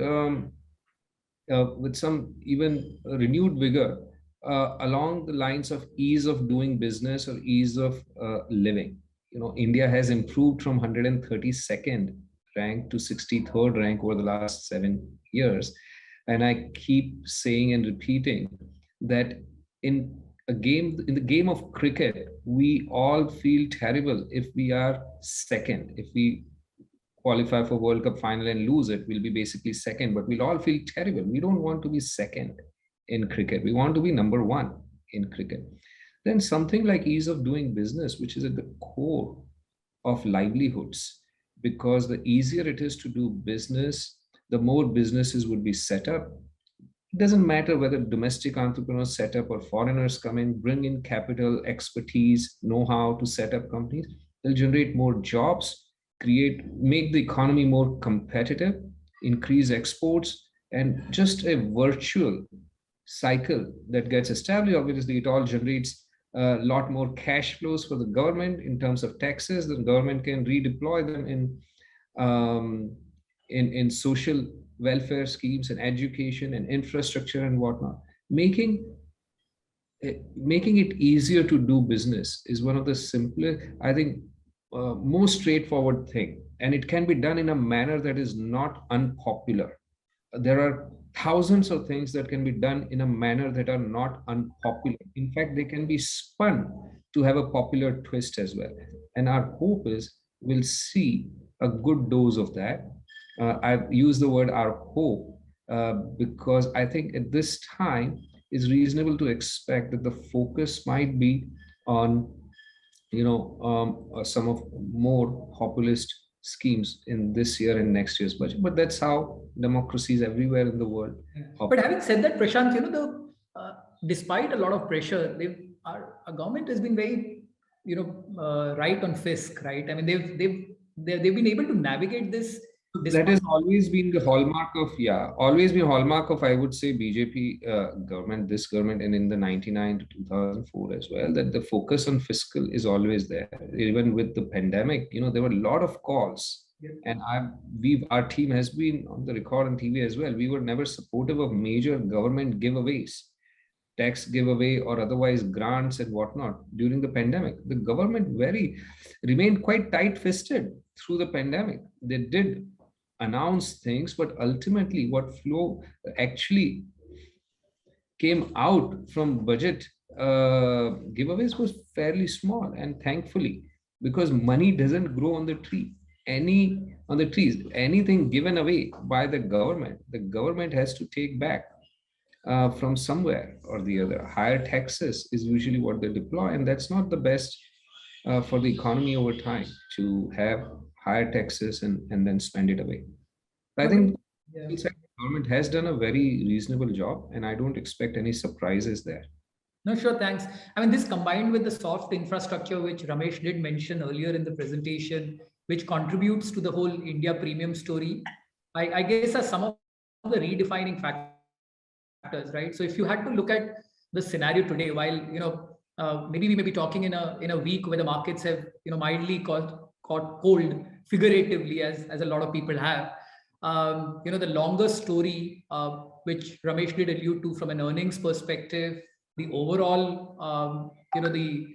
some even renewed vigor along the lines of ease of doing business or ease of living. India has improved from 132nd rank to 63rd rank over the last 7 years. And I keep saying and repeating that in the game of cricket, we all feel terrible if we are second. If we qualify for World Cup final and lose it, we'll be basically second, but we'll all feel terrible. We don't want to be second in cricket. We want to be number one in cricket. Then something like ease of doing business, which is at the core of livelihoods, because the easier it is to do business, the more businesses would be set up. It doesn't matter whether domestic entrepreneurs set up or foreigners come in, bring in capital, expertise, know-how to set up companies. They'll generate more jobs, make the economy more competitive, increase exports, and just a virtual cycle that gets established. Obviously, it all generates a lot more cash flows for the government in terms of taxes. The government can redeploy them um, in social welfare schemes and education and infrastructure and whatnot. Making it easier to do business is one of the simplest, I think, most straightforward thing, and it can be done in a manner that is not unpopular. There are thousands of things that can be done in a manner that are not unpopular. In fact, they can be spun to have a popular twist as well. And our hope is we'll see a good dose of that. I've used the word our hope because I think at this time it's reasonable to expect that the focus might be on some of more populist schemes in this year and next year's budget. But that's how democracies everywhere in the world But having said that, Prashant, despite a lot of pressure, our government has been very, right on fisc, right? I mean, they've been able to navigate this. That has always been the hallmark of, I would say, BJP government, this government, and in the 99 to 2004 as well, that the focus on fiscal is always there. Even with the pandemic, there were a lot of calls. Yeah. And our team has been on the record on TV as well. We were never supportive of major government giveaways, tax giveaway or otherwise grants and whatnot during the pandemic. The government remained quite tight-fisted through the pandemic. They did announce things, but ultimately what flow actually came out from budget giveaways was fairly small. And thankfully, because money doesn't grow on the tree, anything given away by the government has to take back from somewhere or the other. Higher taxes is usually what they deploy, and that's not the best for the economy over time, to have higher taxes and then spend it away. I think the government has done a very reasonable job, and I don't expect any surprises there. No, sure, thanks. I mean, this combined with the soft infrastructure, which Ramesh did mention earlier in the presentation, which contributes to the whole India premium story, I guess are some of the redefining factors, right? So if you had to look at the scenario today, while, maybe we may be talking in a week where the markets have, mildly caught cold figuratively, as a lot of people have, the longer story, which Ramesh did allude to from an earnings perspective, the overall, the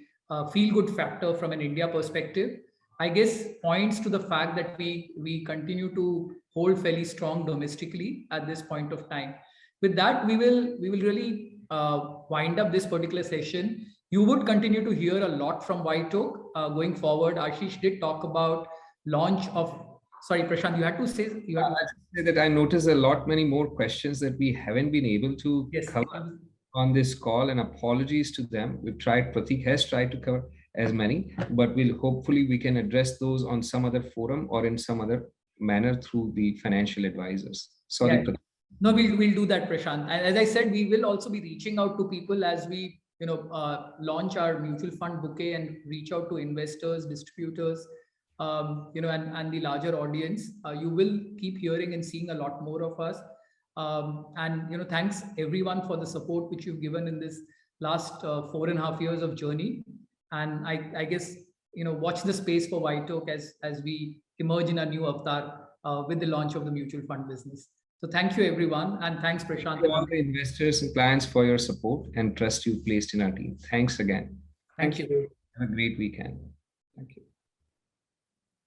feel-good factor from an India perspective, I guess points to the fact that we continue to hold fairly strong domestically at this point of time. With that, we will really wind up this particular session. You would continue to hear a lot from WhiteOak going forward. Ashish did talk about launch of. Sorry, Prashant, you had to say. I say that I noticed many more questions that we haven't been able to cover on this call, and apologies to them. Pratik has tried to cover as many, but hopefully we can address those on some other forum or in some other manner through the financial advisors. Sorry. Yeah. No, we'll do that, Prashant. And as I said, we will also be reaching out to people as we launch our mutual fund bouquet and reach out to investors, distributors, and the larger audience. You will keep hearing and seeing a lot more of us. And thanks everyone for the support which you've given in this last 4.5 years of journey. And I guess watch the space for WhiteOak as we emerge in a new avatar with the launch of the mutual fund business. So thank you everyone, and thanks Prashant. To all the investors and clients for your support and trust you've placed in our team. Thanks again. Thank you. Have a great weekend.